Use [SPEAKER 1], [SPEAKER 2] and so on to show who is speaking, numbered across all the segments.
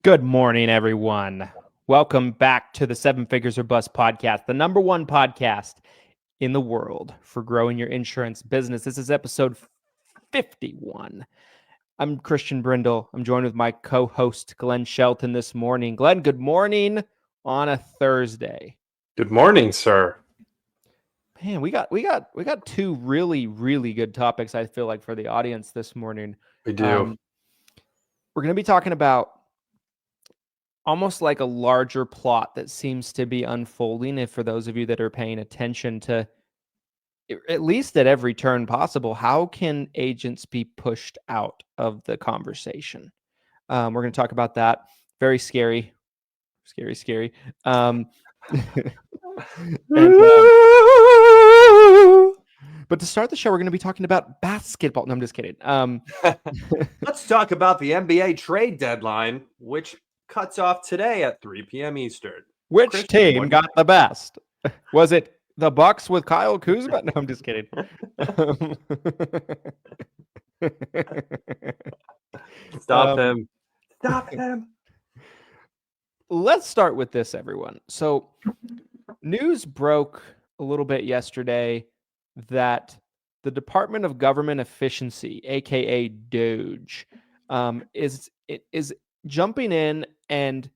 [SPEAKER 1] Good morning, everyone. Welcome back to the Seven Figures or Bust podcast, the number one podcast in the world for growing your insurance business. This is episode 51. I'm Christian Brindle. I'm joined with my co-host, Glen Shelton, this morning. Glen, good morning on a Thursday.
[SPEAKER 2] Good morning, sir.
[SPEAKER 1] Man, we got two really, really good topics, I feel like, for the audience this morning.
[SPEAKER 2] We do.
[SPEAKER 1] We're going to be talking about almost like a larger plot that seems to be unfolding. If for those of you that are paying attention to, at least at every turn possible, how can agents be pushed out of the conversation? We're going to talk about that. Very scary. And, but to start the show, we're going to be talking about basketball. No, I'm just kidding.
[SPEAKER 2] Let's talk about the NBA trade deadline, which cuts off today at 3 p.m. Eastern.
[SPEAKER 1] Which team got the best? Was it the Bucks with Kyle Kuzma? No, I'm just kidding.
[SPEAKER 2] Stop him.
[SPEAKER 1] Let's start with this, everyone. So news broke a little bit yesterday that the Department of Government Efficiency, aka DOGE, is jumping in and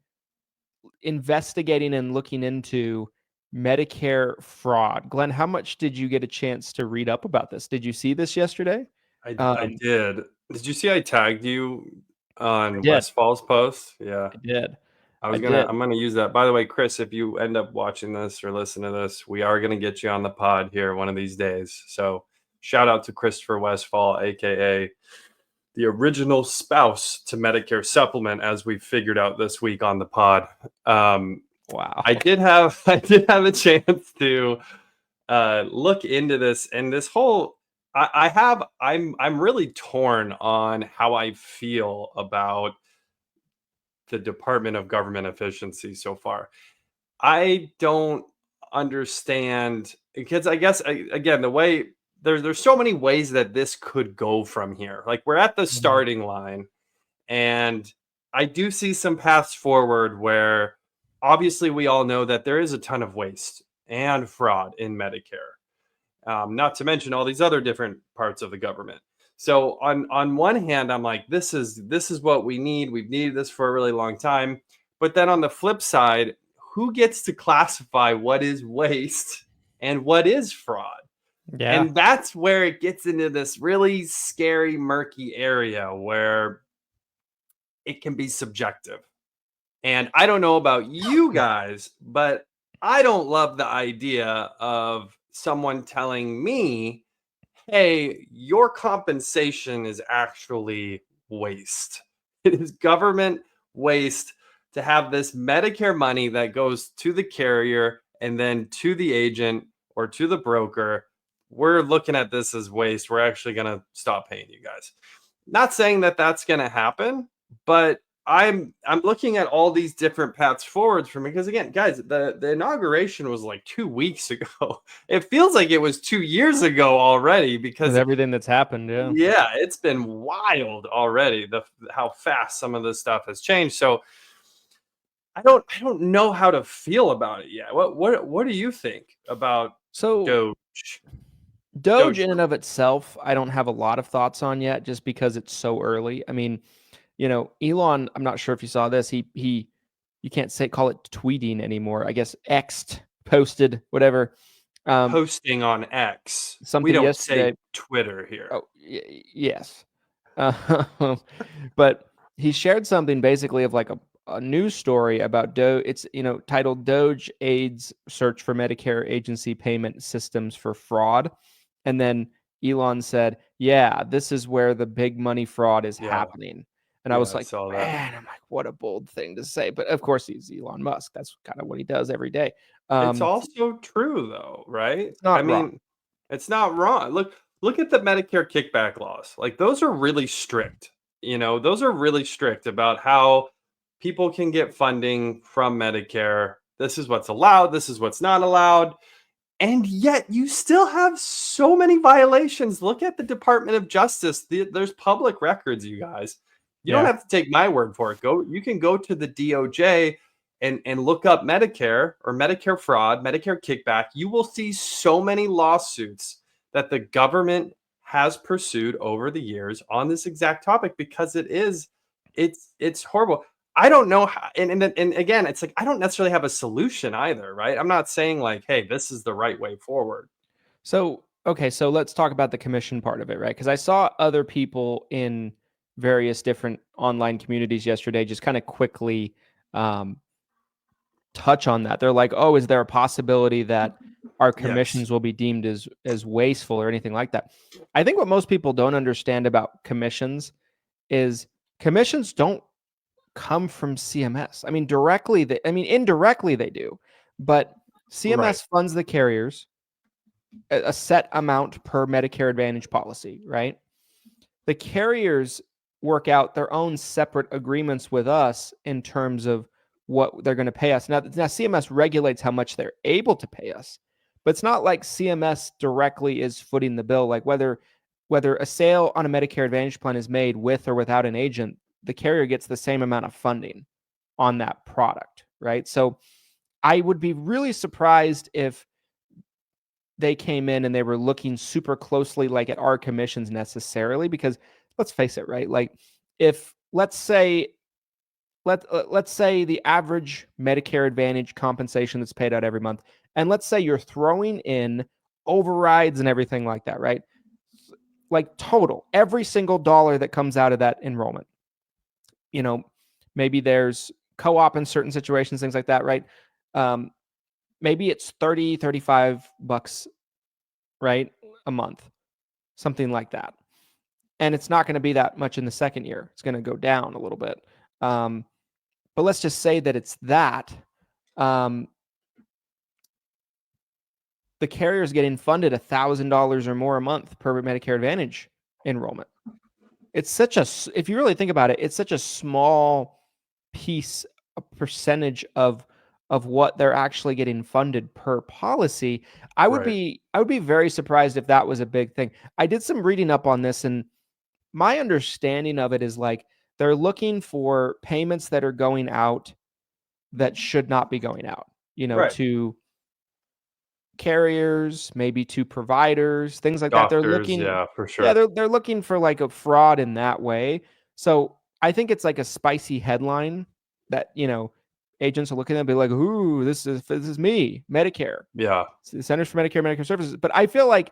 [SPEAKER 1] investigating and looking into Medicare fraud. Glenn, how much did you get a chance to read up about this? Did you see this yesterday?
[SPEAKER 2] I did. Did you see I tagged you on Westfall's post? Yeah,
[SPEAKER 1] I did.
[SPEAKER 2] I'm gonna use that. By the way, Chris, if you end up watching this or listening to this, we are gonna get you on the pod here one of these days. So shout out to Christopher Westfall, aka the original spouse to Medicare supplement, as we figured out this week on the pod.
[SPEAKER 1] Wow.
[SPEAKER 2] I did have a chance to look into this, and this whole I'm really torn on how I feel about the Department of Government Efficiency so far. I don't understand, because I guess again, the way there's so many ways that this could go from here. Like, we're at the starting line, and I do see some paths forward where obviously we all know that there is a ton of waste and fraud in Medicare. Not to mention all these other different parts of the government. So on one hand, I'm like, this is what we need. We've needed this for a really long time. But then on the flip side, who gets to classify what is waste and what is fraud? Yeah. And that's where it gets into this really scary, murky area where it can be subjective. And I don't know about you guys, but I don't love the idea of someone telling me, hey, your compensation is actually waste. It is government waste to have this Medicare money that goes to the carrier and then to the agent or to the broker. We're looking at this as waste. We're actually going to stop paying you guys. Not saying that that's going to happen, but I'm looking at all these different paths forwards for me, because again, guys, the inauguration was like 2 weeks ago. It feels like it was 2 years ago already, because
[SPEAKER 1] with everything that's happened.
[SPEAKER 2] Yeah, it's been wild already. How fast some of this stuff has changed. So I don't know how to feel about it yet. What do you think about
[SPEAKER 1] Doge in and of itself? I don't have a lot of thoughts on yet, just because it's so early. I mean, you know, Elon, I'm not sure if you saw this. You can't call it tweeting anymore. I guess posted, whatever.
[SPEAKER 2] Posting on X.
[SPEAKER 1] Something
[SPEAKER 2] we don't
[SPEAKER 1] yesterday.
[SPEAKER 2] Say Twitter here.
[SPEAKER 1] Oh, yes. But he shared something basically of like a news story about Doge. It's, titled "Doge Aids Search for Medicare Agency Payment Systems for Fraud." And then Elon said, yeah, this is where the big money fraud is happening. And I was like, man, I'm like, what a bold thing to say. But of course, he's Elon Musk. That's kind of what he does every day.
[SPEAKER 2] It's also true, though, right?
[SPEAKER 1] It's not wrong.
[SPEAKER 2] It's not wrong. Look at the Medicare kickback laws. Like, those are really strict. Those are really strict about how people can get funding from Medicare. This is what's allowed. This is what's not allowed. And yet you still have so many violations. Look at the Department of Justice. There's public records, you guys. You don't have to take my word for it. You can go to the DOJ and look up Medicare or Medicare fraud, Medicare kickback. You will see so many lawsuits that the government has pursued over the years on this exact topic, because it's horrible. I don't know how, and again, it's like, I don't necessarily have a solution either, right? I'm not saying like, hey, this is the right way forward.
[SPEAKER 1] So, okay, so let's talk about the commission part of it, right? Because I saw other people in various different online communities yesterday just kind of quickly touch on that. They're like, oh, is there a possibility that our commissions will be deemed as wasteful or anything like that? I think what most people don't understand about commissions is commissions don't come from CMS. I mean, indirectly they do, but CMS funds the carriers a set amount per Medicare Advantage policy, right? The carriers work out their own separate agreements with us in terms of what they're going to pay us. Now CMS regulates how much they're able to pay us, but it's not like CMS directly is footing the bill. Like whether a sale on a Medicare Advantage plan is made with or without an agent, the carrier gets the same amount of funding on that product, right? So I would be really surprised if they came in and they were looking super closely like at our commissions necessarily, because let's face it, right? Like if let's say the average Medicare Advantage compensation that's paid out every month, and let's say you're throwing in overrides and everything like that, right? Like total, every single dollar that comes out of that enrollment. Maybe there's co-op in certain situations, things like that, right? Maybe it's $35, right? A month, something like that. And it's not going to be that much in the second year. It's going to go down a little bit. But let's just say that it's that. The carrier is getting funded $1,000 or more a month per Medicare Advantage enrollment. If you really think about it, it's such a small piece, a percentage of what they're actually getting funded per policy. I would be very surprised if that was a big thing. I did some reading up on this, and my understanding of it is like they're looking for payments that are going out that should not be going out, to carriers, maybe to providers, things like
[SPEAKER 2] Doctors,
[SPEAKER 1] that. They're looking,
[SPEAKER 2] yeah, for sure.
[SPEAKER 1] Yeah, they're looking for like a fraud in that way. So I think it's like a spicy headline that, agents are looking at and be like, ooh, this is me, Medicare.
[SPEAKER 2] Yeah.
[SPEAKER 1] The Centers for Medicare Services. But I feel like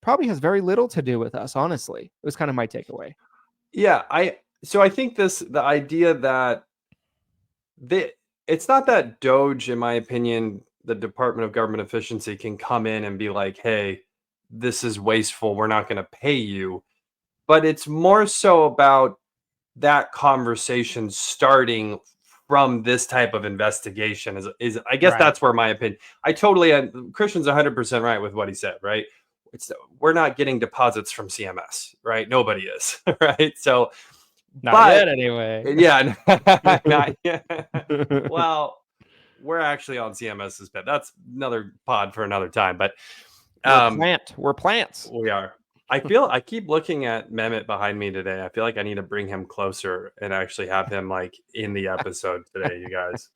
[SPEAKER 1] probably has very little to do with us, honestly. It was kind of my takeaway.
[SPEAKER 2] Yeah, I think the idea that it's not that DOJ, in my opinion, the Department of Government Efficiency, can come in and be like, hey, this is wasteful, we're not going to pay you. But it's more so about that conversation starting from this type of investigation is I guess that's where my opinion. Christian's 100% right with what he said, right? We're not getting deposits from CMS, right? Nobody is, right? So
[SPEAKER 1] not yet anyway.
[SPEAKER 2] Yeah, not yet. Well, we're actually on CMS's bed. That's another pod for another time. But
[SPEAKER 1] we're plants.
[SPEAKER 2] We are. I keep looking at Mehmet behind me today. I feel like I need to bring him closer and actually have him like in the episode today. You guys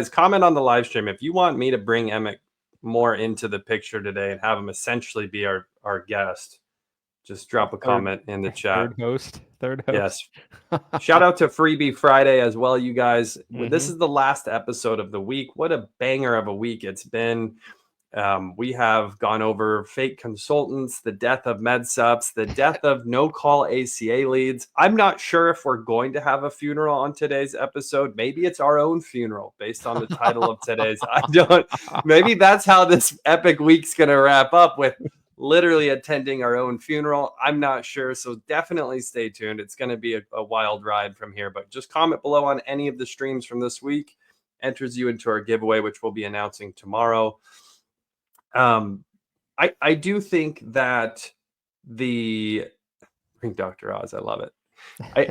[SPEAKER 2] comment on the live stream if you want me to bring Emmett more into the picture today and have him essentially be our guest. Just drop a comment in the chat.
[SPEAKER 1] Third host.
[SPEAKER 2] Yes. Shout out to Freebie Friday as well, you guys. This is the last episode of the week. What a banger of a week it's been. We have gone over fake consultants, the death of MedSups, the death of no-call ACA leads. I'm not sure if we're going to have a funeral on today's episode. Maybe it's our own funeral based on the title of today's. Maybe that's how this epic week's going to wrap up, with literally attending our own funeral. I'm not sure. So definitely stay tuned. It's going to be a wild ride from here, but just comment below on any of the streams from this week. Enters you into our giveaway, which we'll be announcing tomorrow. I do think that bring Dr. Oz. I love it.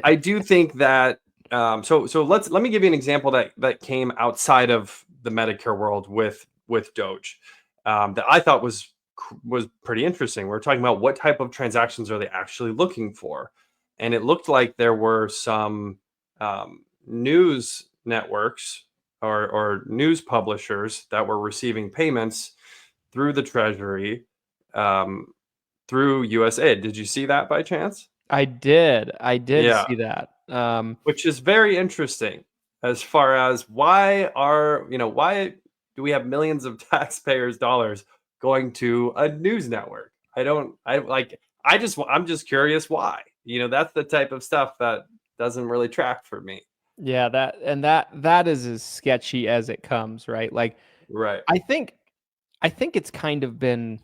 [SPEAKER 2] I do think that, so let me give you an example that came outside of the Medicare world with DOJ, that I thought was pretty interesting. We're talking about what type of transactions are they actually looking for. and it looked like there were some news networks or news publishers that were receiving payments through the Treasury, through USAID. Did you see that by chance?
[SPEAKER 1] I did
[SPEAKER 2] Yeah,
[SPEAKER 1] see that.
[SPEAKER 2] which is very interesting as far as why do we have millions of taxpayers' dollars going to a news network? I'm just curious why. That's the type of stuff that doesn't really track for me.
[SPEAKER 1] Yeah, that is as sketchy as it comes, right? Like,
[SPEAKER 2] Right.
[SPEAKER 1] I think it's kind of been,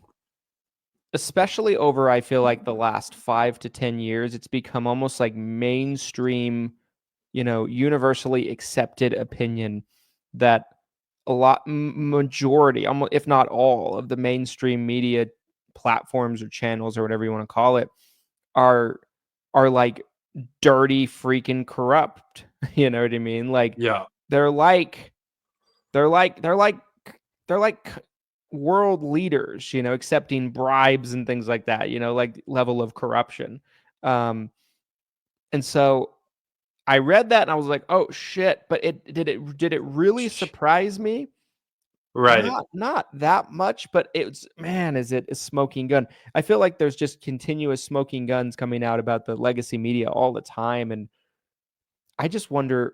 [SPEAKER 1] especially over, I feel like, the last 5 to 10 years, it's become almost like mainstream, universally accepted opinion that majority, almost if not all, of the mainstream media platforms or channels or whatever you want to call it are like dirty freaking corrupt. You know what I mean? Like,
[SPEAKER 2] Yeah.
[SPEAKER 1] they're like they're like they're like they're like world leaders, accepting bribes and things like that, like level of corruption. Um, and so I read that and I was like, oh shit. But did it really surprise me?
[SPEAKER 2] Right.
[SPEAKER 1] Not that much, but it's, man, is it a smoking gun? I feel like there's just continuous smoking guns coming out about the legacy media all the time. And I just wonder,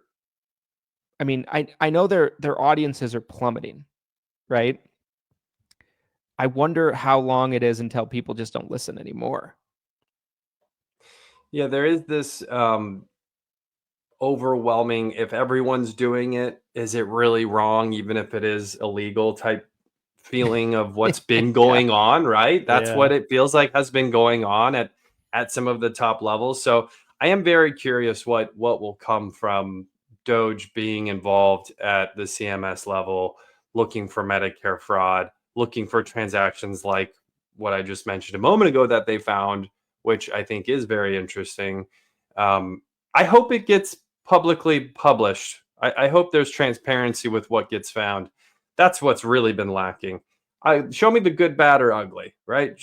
[SPEAKER 1] I mean, I know their audiences are plummeting, right? I wonder how long it is until people just don't listen anymore.
[SPEAKER 2] Yeah, there is this overwhelming, if everyone's doing it, is it really wrong, even if it is illegal type feeling of what's been
[SPEAKER 1] Yeah.
[SPEAKER 2] going on, right? That's
[SPEAKER 1] Yeah.
[SPEAKER 2] what it feels like has been going on at some of the top levels. So I am very curious what will come from Doge being involved at the CMS level, looking for Medicare fraud, looking for transactions like what I just mentioned a moment ago that they found, which I think is very interesting. I hope it gets publicly published. I hope there's transparency with what gets found. That's what's really been lacking. Show me the good, bad, or ugly, right?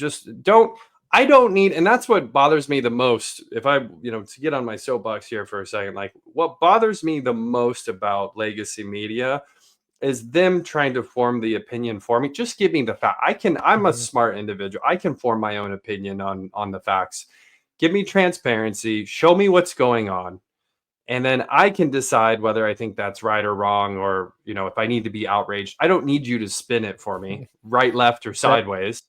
[SPEAKER 2] I don't need, and that's what bothers me the most. If to get on my soapbox here for a second, like what bothers me the most about legacy media is them trying to form the opinion for me. Just give me the fact. I'm a
[SPEAKER 1] Mhm.
[SPEAKER 2] smart individual. I can form my own opinion on the facts. Give me transparency. Show me what's going on. And then I can decide whether I think that's right or wrong, or, if I need to be outraged. I don't need you to spin it for me, right, left, or
[SPEAKER 1] That
[SPEAKER 2] sideways.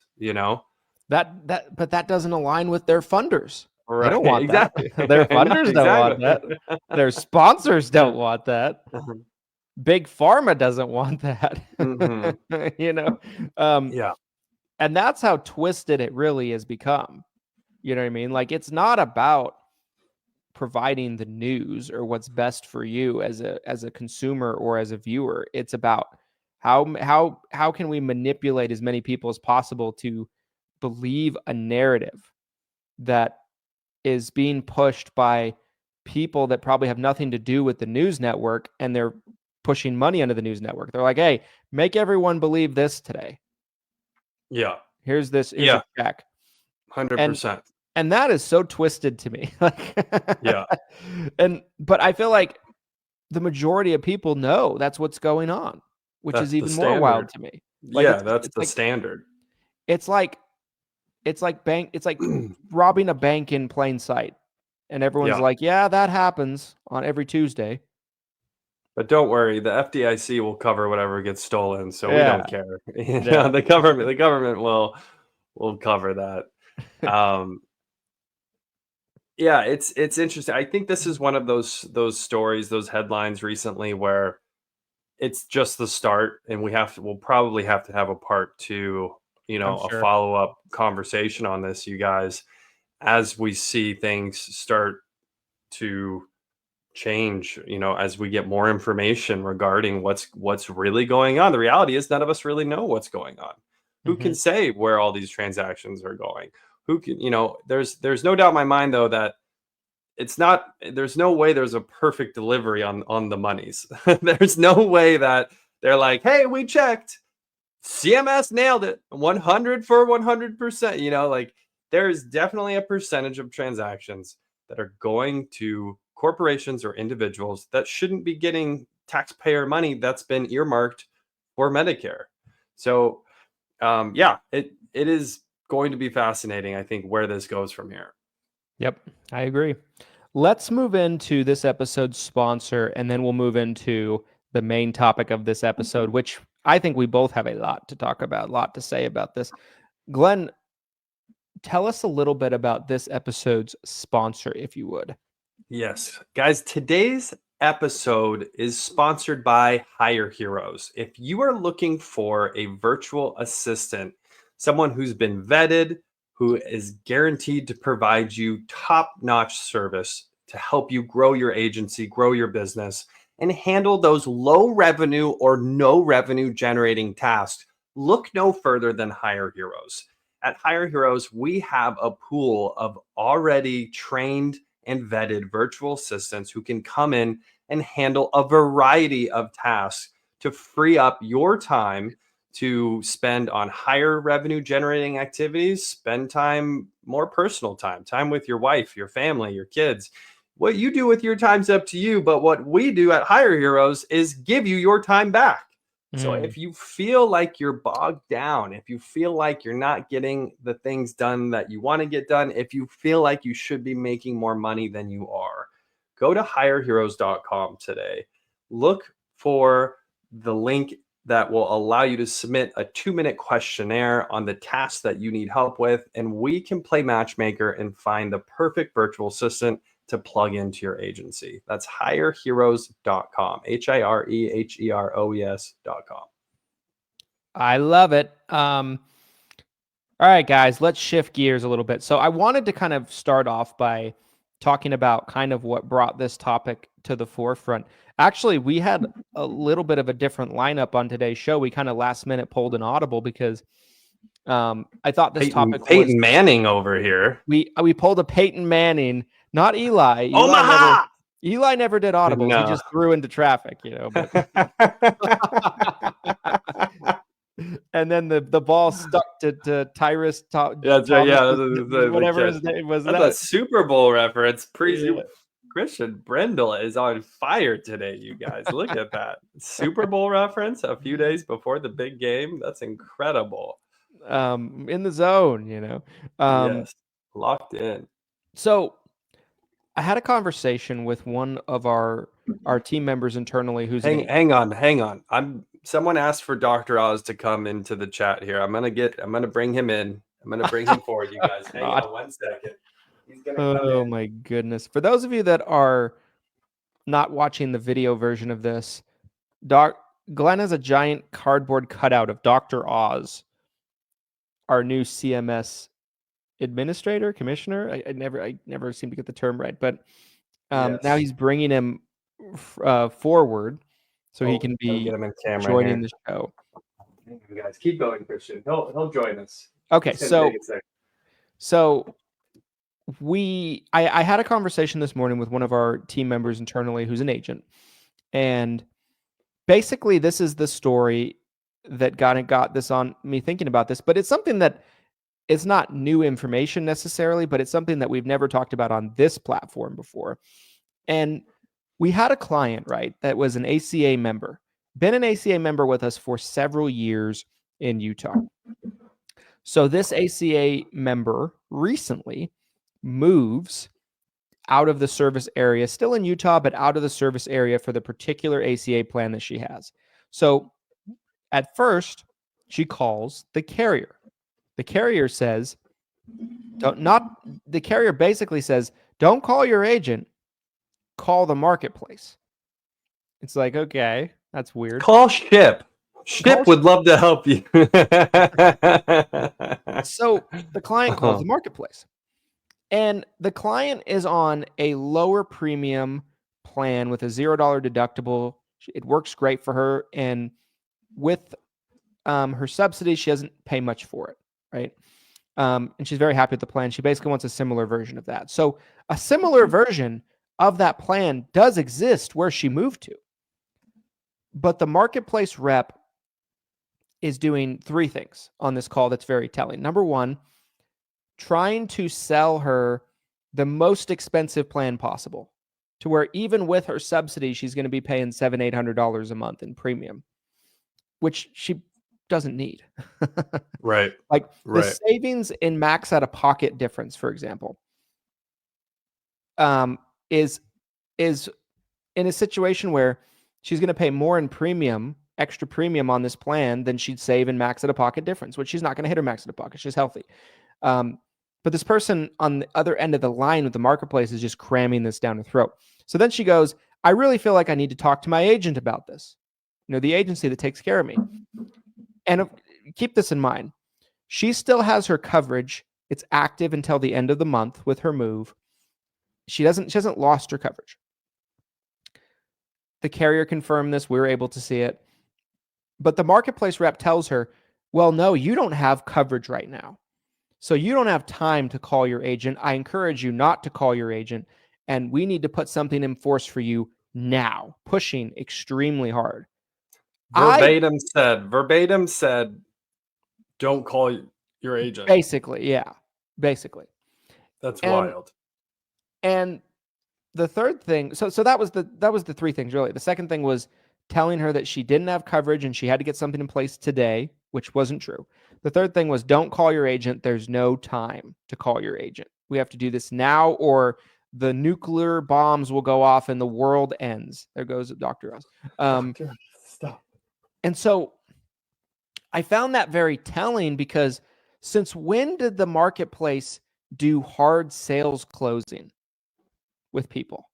[SPEAKER 1] but that doesn't align with their funders. They
[SPEAKER 2] Right.
[SPEAKER 1] don't want that.
[SPEAKER 2] Exactly.
[SPEAKER 1] Their
[SPEAKER 2] No,
[SPEAKER 1] funders don't want
[SPEAKER 2] exactly.
[SPEAKER 1] that. Their sponsors don't want that. Big pharma doesn't want that.
[SPEAKER 2] Hmm.
[SPEAKER 1] You know? Um,
[SPEAKER 2] Yeah.
[SPEAKER 1] and that's how twisted it really has become. You know what I mean? Like, it's not about providing the news or what's best for you as a consumer or as a viewer. It's about how can we manipulate as many people as possible to believe a narrative that is being pushed by people that probably have nothing to do with the news network, and they're pushing money onto the news network. They're like, "Hey, make everyone believe this today.
[SPEAKER 2] Yeah.
[SPEAKER 1] Here's a
[SPEAKER 2] Yeah.
[SPEAKER 1] check." And
[SPEAKER 2] 100%.
[SPEAKER 1] that is so twisted to me. Like,
[SPEAKER 2] Yeah.
[SPEAKER 1] but I feel like the majority of people know that's what's going on, which
[SPEAKER 2] That's
[SPEAKER 1] is
[SPEAKER 2] the
[SPEAKER 1] even more wild
[SPEAKER 2] standard.
[SPEAKER 1] to me. Like,
[SPEAKER 2] Yeah. That's the standard.
[SPEAKER 1] it's like it's like robbing a bank in plain sight. And everyone's
[SPEAKER 2] Yeah.
[SPEAKER 1] like, "Yeah, that happens on every Tuesday."
[SPEAKER 2] But don't worry, the FDIC will cover whatever gets stolen, so we
[SPEAKER 1] Yeah,
[SPEAKER 2] don't care.
[SPEAKER 1] yeah.
[SPEAKER 2] The government will cover that. Um, yeah, it's interesting. I think this is one of those stories, those headlines recently where it's just the start, and we'll probably have to have a part two,
[SPEAKER 1] I'm
[SPEAKER 2] a
[SPEAKER 1] sure.
[SPEAKER 2] follow-up conversation on this, you guys, as we see things start to change, as we get more information regarding what's really going on. The reality is none of us really know what's going on. Who can
[SPEAKER 1] Mhm.
[SPEAKER 2] say where all these transactions are going? Who can, there's no doubt in my mind though that there's no way there's a perfect delivery on the monies. There's no way that they're like, hey, we checked, CMS nailed it, 100 for 100%. Like, there's definitely a percentage of transactions that are going to corporations or individuals that shouldn't be getting taxpayer money that's been earmarked for Medicare. So it is going to be fascinating, I think, where this goes from here.
[SPEAKER 1] Yep, I agree. Let's move into this episode's sponsor, and then we'll move into the main topic of this episode, which I think we both have a lot to talk about, a lot to say about this. Glenn, tell us a little bit about this episode's sponsor, if you would.
[SPEAKER 2] Yes, guys, today's episode is sponsored by Hire Heroes. If you are looking for a virtual assistant, someone who's been vetted, who is guaranteed to provide you top-notch service to help you grow your agency, grow your business, and handle those low revenue or no revenue generating tasks, look no further than Hire Heroes. At Hire Heroes, we have a pool of already trained and vetted virtual assistants who can come in and handle a variety of tasks to free up your time to spend on higher revenue generating activities, spend time, more personal time with your wife, your family, your kids. What you do with your time's up to you, but what we do at Hire Heroes is give you your time back. So if you feel like you're bogged down, if you feel like you're not getting the things done that you want to get done, if you feel like you should be making more money than you are, go to hireheroes.com today. Look for the link that will allow you to submit a 2-minute questionnaire on the tasks that you need help with, and we can play matchmaker and find the perfect virtual assistant to plug into your agency. That's hireheroes.com, hireheroes.com.
[SPEAKER 1] I love it. All right, guys, let's shift gears a little bit. So I wanted to kind of start off by talking about kind of what brought this topic to the forefront. Actually, we had a little bit of a different lineup on today's show. We kind of last minute pulled an audible because I thought this topic
[SPEAKER 2] Peyton Manning over here.
[SPEAKER 1] We pulled a Peyton Manning, not Eli.
[SPEAKER 2] Omaha!
[SPEAKER 1] Eli never did audibles.
[SPEAKER 2] No.
[SPEAKER 1] He just threw into traffic, you know. But and then the ball stuck to Tyrus.
[SPEAKER 2] That's right. Yeah,
[SPEAKER 1] whatever his name was.
[SPEAKER 2] That's a Super Bowl reference. Christian Brindle is on fire today, you guys. Look at that Super Bowl reference a few days before the big game. That's incredible.
[SPEAKER 1] In the zone, you know.
[SPEAKER 2] Yes, locked in.
[SPEAKER 1] So I had a conversation with one of our team members internally who's
[SPEAKER 2] hang on. Someone asked for Dr. Oz to come into the chat here. I'm gonna bring him in. I'm gonna bring him forward, you guys. Hang on 1 second. He's gonna come in.
[SPEAKER 1] Oh my goodness. For those of you that are not watching the video version of this, Glenn has a giant cardboard cutout of Dr. Oz, our new CMS administrator, commissioner. I never seem to get the term right, but
[SPEAKER 2] Yes.
[SPEAKER 1] now he's bringing him forward so he can be
[SPEAKER 2] get him in camera
[SPEAKER 1] joining
[SPEAKER 2] here.
[SPEAKER 1] the show.
[SPEAKER 2] You guys keep going, Christian. He'll join us.
[SPEAKER 1] Okay, so I had a conversation this morning with one of our team members internally who's an agent, and basically this is the story that got this on me thinking about this, but it's something that it's not new information necessarily, but it's something that we've never talked about on this platform before. And we had a client, right, that was an ACA member, been an ACA member with us for several years in Utah. So this ACA member recently moves out of the service area, still in Utah, but out of the service area for the particular ACA plan that she has. So at first, she calls the carrier. The carrier says, the carrier basically says, don't call your agent, call the marketplace. It's like, okay, that's weird.
[SPEAKER 2] Call Ship. Ship would love to help you.
[SPEAKER 1] So the client calls the marketplace. And the client is on a lower premium plan with a $0 deductible. It works great for her. And with her subsidy, she doesn't pay much for it, right? And she's very happy with the plan. She basically wants a similar version of that. So a similar version of that plan does exist where she moved to. But the marketplace rep is doing 3 things on this call that's very telling. Number one, trying to sell her the most expensive plan possible, to where even with her subsidy, she's going to be paying $700-800 a month in premium, which she doesn't need.
[SPEAKER 2] Right.
[SPEAKER 1] Like the
[SPEAKER 2] Right.
[SPEAKER 1] savings in max out of pocket difference, for example, is in a situation where she's going to pay more in premium, extra premium on this plan than she'd save in max out of pocket difference, which she's not going to hit her max out of pocket. She's healthy. But this person on the other end of the line with the marketplace is just cramming this down her throat. So then she goes, I really feel like I need to talk to my agent about this. The agency that takes care of me. And keep this in mind. She still has her coverage. It's active until the end of the month with her move. She hasn't lost her coverage. The carrier confirmed this. We were able to see it. But the marketplace rep tells her, well, no, you don't have coverage right now. So you don't have time to call your agent. I encourage you not to call your agent. And we need to put something in force for you now, pushing extremely hard.
[SPEAKER 2] Verbatim said, don't call your agent.
[SPEAKER 1] Basically, yeah. Basically.
[SPEAKER 2] That's wild.
[SPEAKER 1] And the third thing, so that was the three things, really. The second thing was telling her that she didn't have coverage and she had to get something in place today, which wasn't true. The third thing was, don't call your agent. There's no time to call your agent. We have to do this now, or the nuclear bombs will go off and the world ends. There goes Dr. Oz.
[SPEAKER 2] Stop.
[SPEAKER 1] And so I found that very telling, because since when did the marketplace do hard sales closing with people?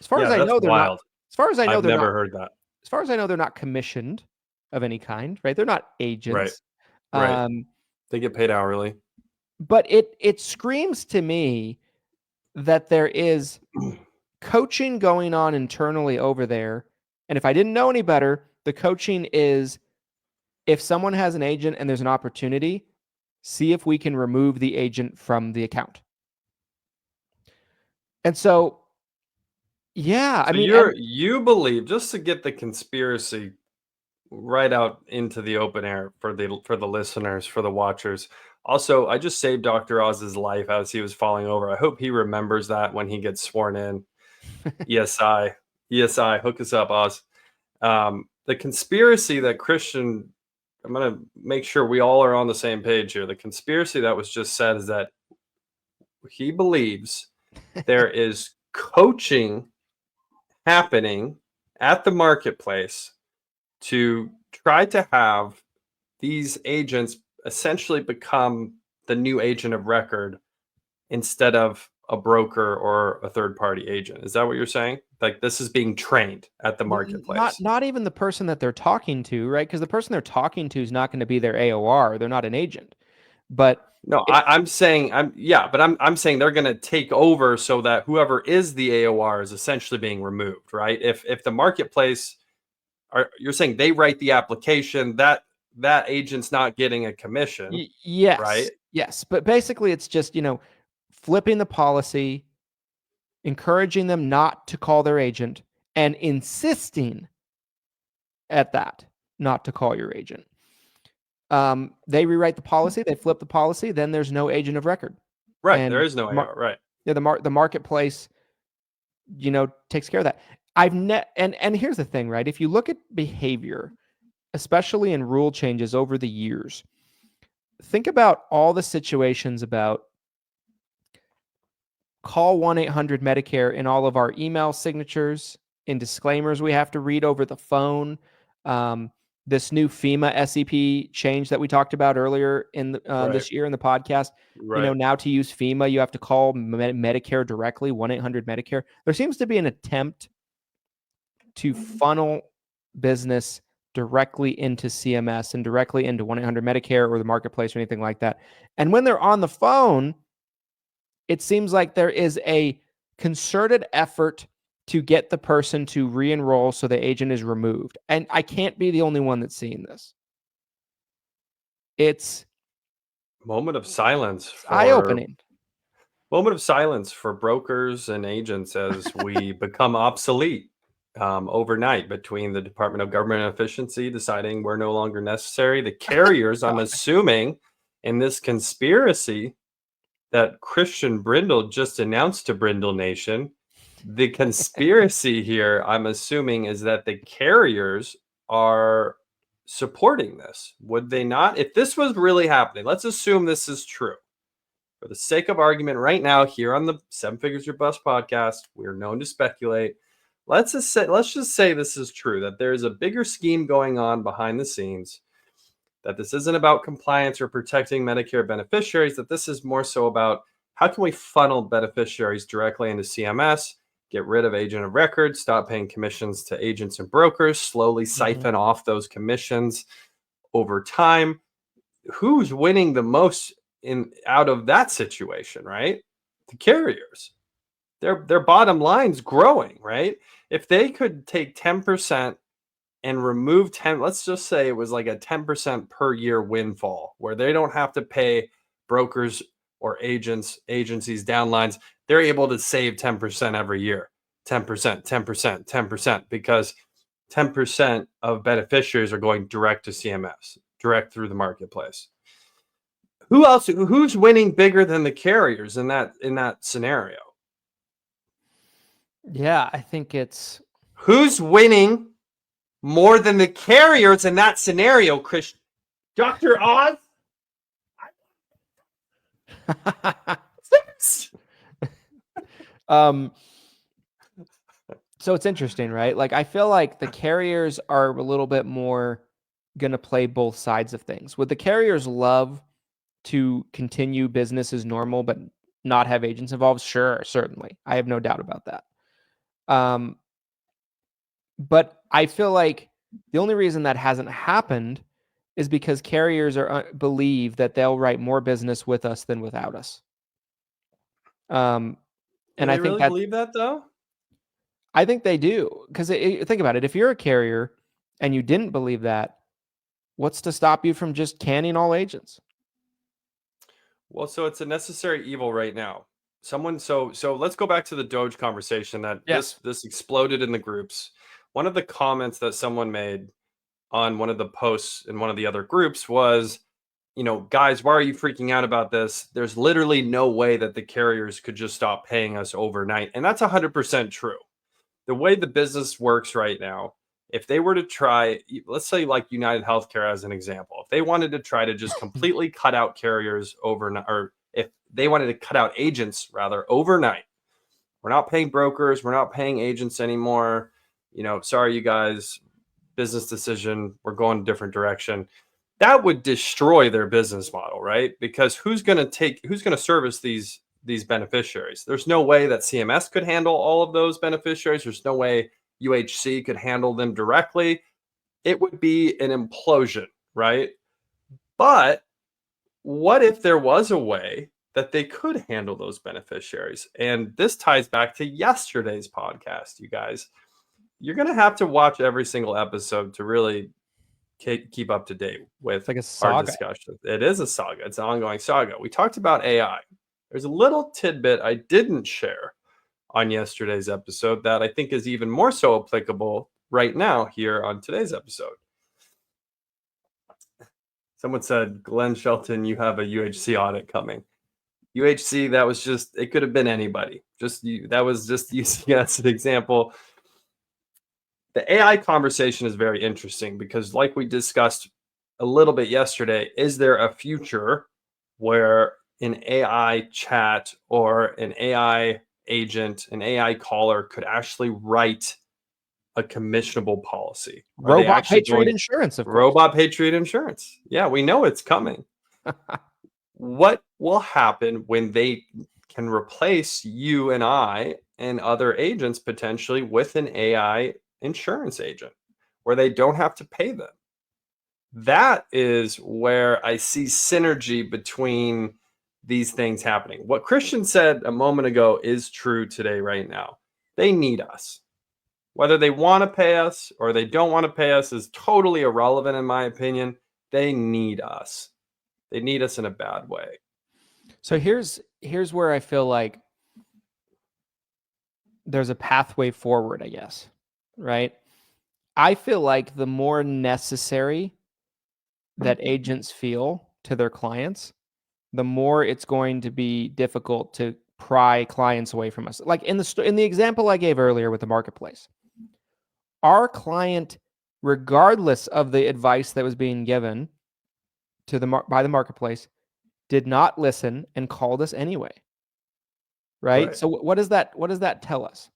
[SPEAKER 1] As far as I know, they're
[SPEAKER 2] wild.
[SPEAKER 1] not. As far as I know,
[SPEAKER 2] I've never heard that.
[SPEAKER 1] As far as I know, they're not commissioned of any kind, right? They're not agents.
[SPEAKER 2] Right. They get paid hourly.
[SPEAKER 1] But it screams to me that there is coaching going on internally over there. And if I didn't know any better, the coaching is, if someone has an agent and there's an opportunity, see if we can remove the agent from the account. And so, yeah, I mean,
[SPEAKER 2] you believe, just to get the conspiracy right out into the open air for the listeners, for the watchers. Also, I just saved Dr. Oz's life as he was falling over. I hope he remembers that when he gets sworn in. ESI, hook us up, Oz. The conspiracy that Christian, I'm going to make sure we all are on the same page here. The conspiracy that was just said is that he believes there is coaching happening at the marketplace to try to have these agents essentially become the new agent of record instead of a broker or a third-party agent. Is that what you're saying? Like, this is being trained at the marketplace?
[SPEAKER 1] Not even the person that they're talking to, right? Because the person they're talking to is not going to be their AOR. They're not an agent. But
[SPEAKER 2] no, I'm saying they're going to take over so that whoever is the AOR is essentially being removed, right? If the marketplace, you're saying they write the application, that agent's not getting a commission.
[SPEAKER 1] Yes.
[SPEAKER 2] Right?
[SPEAKER 1] Yes. But basically it's just, flipping the policy, encouraging them not to call their agent, and insisting at that not to call your agent. They rewrite the policy, they flip the policy, then there's no agent of record.
[SPEAKER 2] Right. And there is no AOR, right.
[SPEAKER 1] Yeah, the marketplace, takes care of that. And here's the thing, right? If you look at behavior, especially in rule changes over the years, think about all the situations about call 1-800-Medicare in all of our email signatures, in disclaimers we have to read over the phone. This new FEMA SEP change that we talked about earlier in this year in the podcast.
[SPEAKER 2] Right.
[SPEAKER 1] Now to use FEMA, you have to call Medicare directly, 1-800-Medicare. There seems to be an attempt to funnel business directly into CMS and directly into 1-800-Medicare or the marketplace or anything like that. And when they're on the phone, it seems like there is a concerted effort to get the person to re-enroll so the agent is removed. And I can't be the only one that's seeing this. It's
[SPEAKER 2] moment of silence.
[SPEAKER 1] Eye-opening.
[SPEAKER 2] Moment of silence for brokers and agents as we become obsolete overnight, between the Department of Government Efficiency deciding we're no longer necessary. The carriers, I'm assuming, in this conspiracy, that Christian Brindle just announced to Brindle Nation. The conspiracy here, I'm assuming, is that the carriers are supporting this. Would they not? If this was really happening, let's assume this is true. For the sake of argument, right now, here on the Seven Figures or Bust podcast, we're known to speculate. Let's just say this is true, that there's a bigger scheme going on behind the scenes, that this isn't about compliance or protecting Medicare beneficiaries, that this is more so about how can we funnel beneficiaries directly into CMS, get rid of agent of record, stop paying commissions to agents and brokers, slowly siphon off those commissions over time. Who's winning the most out of that situation, right? The carriers. Their bottom line's growing, right? If they could take 10% and remove 10, let's just say it was like a 10% per year windfall where they don't have to pay brokers or agencies downlines. They're able to save 10% every year. 10%, 10%, 10%, because 10% of beneficiaries are going direct to CMS, direct through the marketplace. Who's winning bigger than the carriers in that scenario?
[SPEAKER 1] Yeah, I think it's...
[SPEAKER 2] Who's winning more than the carriers in that scenario, Christian? Dr. Oz?
[SPEAKER 1] So it's interesting, right? Like, I feel like the carriers are a little bit more going to play both sides of things. Would the carriers love to continue business as normal, but not have agents involved? Sure, certainly. I have no doubt about that. But I feel like the only reason that hasn't happened is because carriers believe that they'll write more business with us than without us. And I think
[SPEAKER 2] really believe that, though?
[SPEAKER 1] I think they do, because think about it. If you're a carrier and you didn't believe that, what's to stop you from just canning all agents?
[SPEAKER 2] Well, so it's a necessary evil right now. So let's go back to the Doge conversation that this exploded in the groups. One of the comments that someone made on one of the posts in one of the other groups was, guys, why are you freaking out about this? There's literally no way that the carriers could just stop paying us overnight. And that's 100% true. The way the business works right now, if they were to try, let's say like United Healthcare as an example, if they wanted to try to just completely cut out carriers overnight, or if they wanted to cut out agents rather overnight, we're not paying brokers, we're not paying agents anymore. Sorry, you guys, business decision, we're going a different direction. That would destroy their business model, right? Because who's going to service these beneficiaries? There's no way that CMS could handle all of those beneficiaries. There's no way UHC could handle them directly. It would be an implosion, right? But what if there was a way that they could handle those beneficiaries? And this ties back to yesterday's podcast, you guys. You're going to have to watch every single episode to really keep up to date with our discussion. It is a saga. It's an ongoing saga. We talked about AI. There's a little tidbit I didn't share on yesterday's episode that I think is even more so applicable right now here on today's episode. Someone said, Glen Shelton, you have a UHC audit coming. UHC, it could have been anybody. That was just using as an example. The AI conversation is very interesting because, like we discussed a little bit yesterday, is there a future where an AI chat or an AI agent, an AI caller could actually write a commissionable policy?
[SPEAKER 1] Robot Patriot Insurance, of course.
[SPEAKER 2] Robot Patriot Insurance. Yeah, we know it's coming. What will happen when they can replace you and I and other agents potentially with an AI insurance agent where they don't have to pay them? That is where I see synergy between these things happening. What Christian said a moment ago is true today, right now. They need us. Whether they want to pay us or they don't want to pay us is totally irrelevant, in my opinion. They need us. They need us in a bad way.
[SPEAKER 1] So here's where I feel like there's a pathway forward, I guess, right? I feel like the more necessary that agents feel to their clients, the more it's going to be difficult to pry clients away from us. Like in the example I gave earlier with the marketplace, our client, regardless of the advice that was being given to by the marketplace, did not listen and called us anyway. Right? So what does that tell us?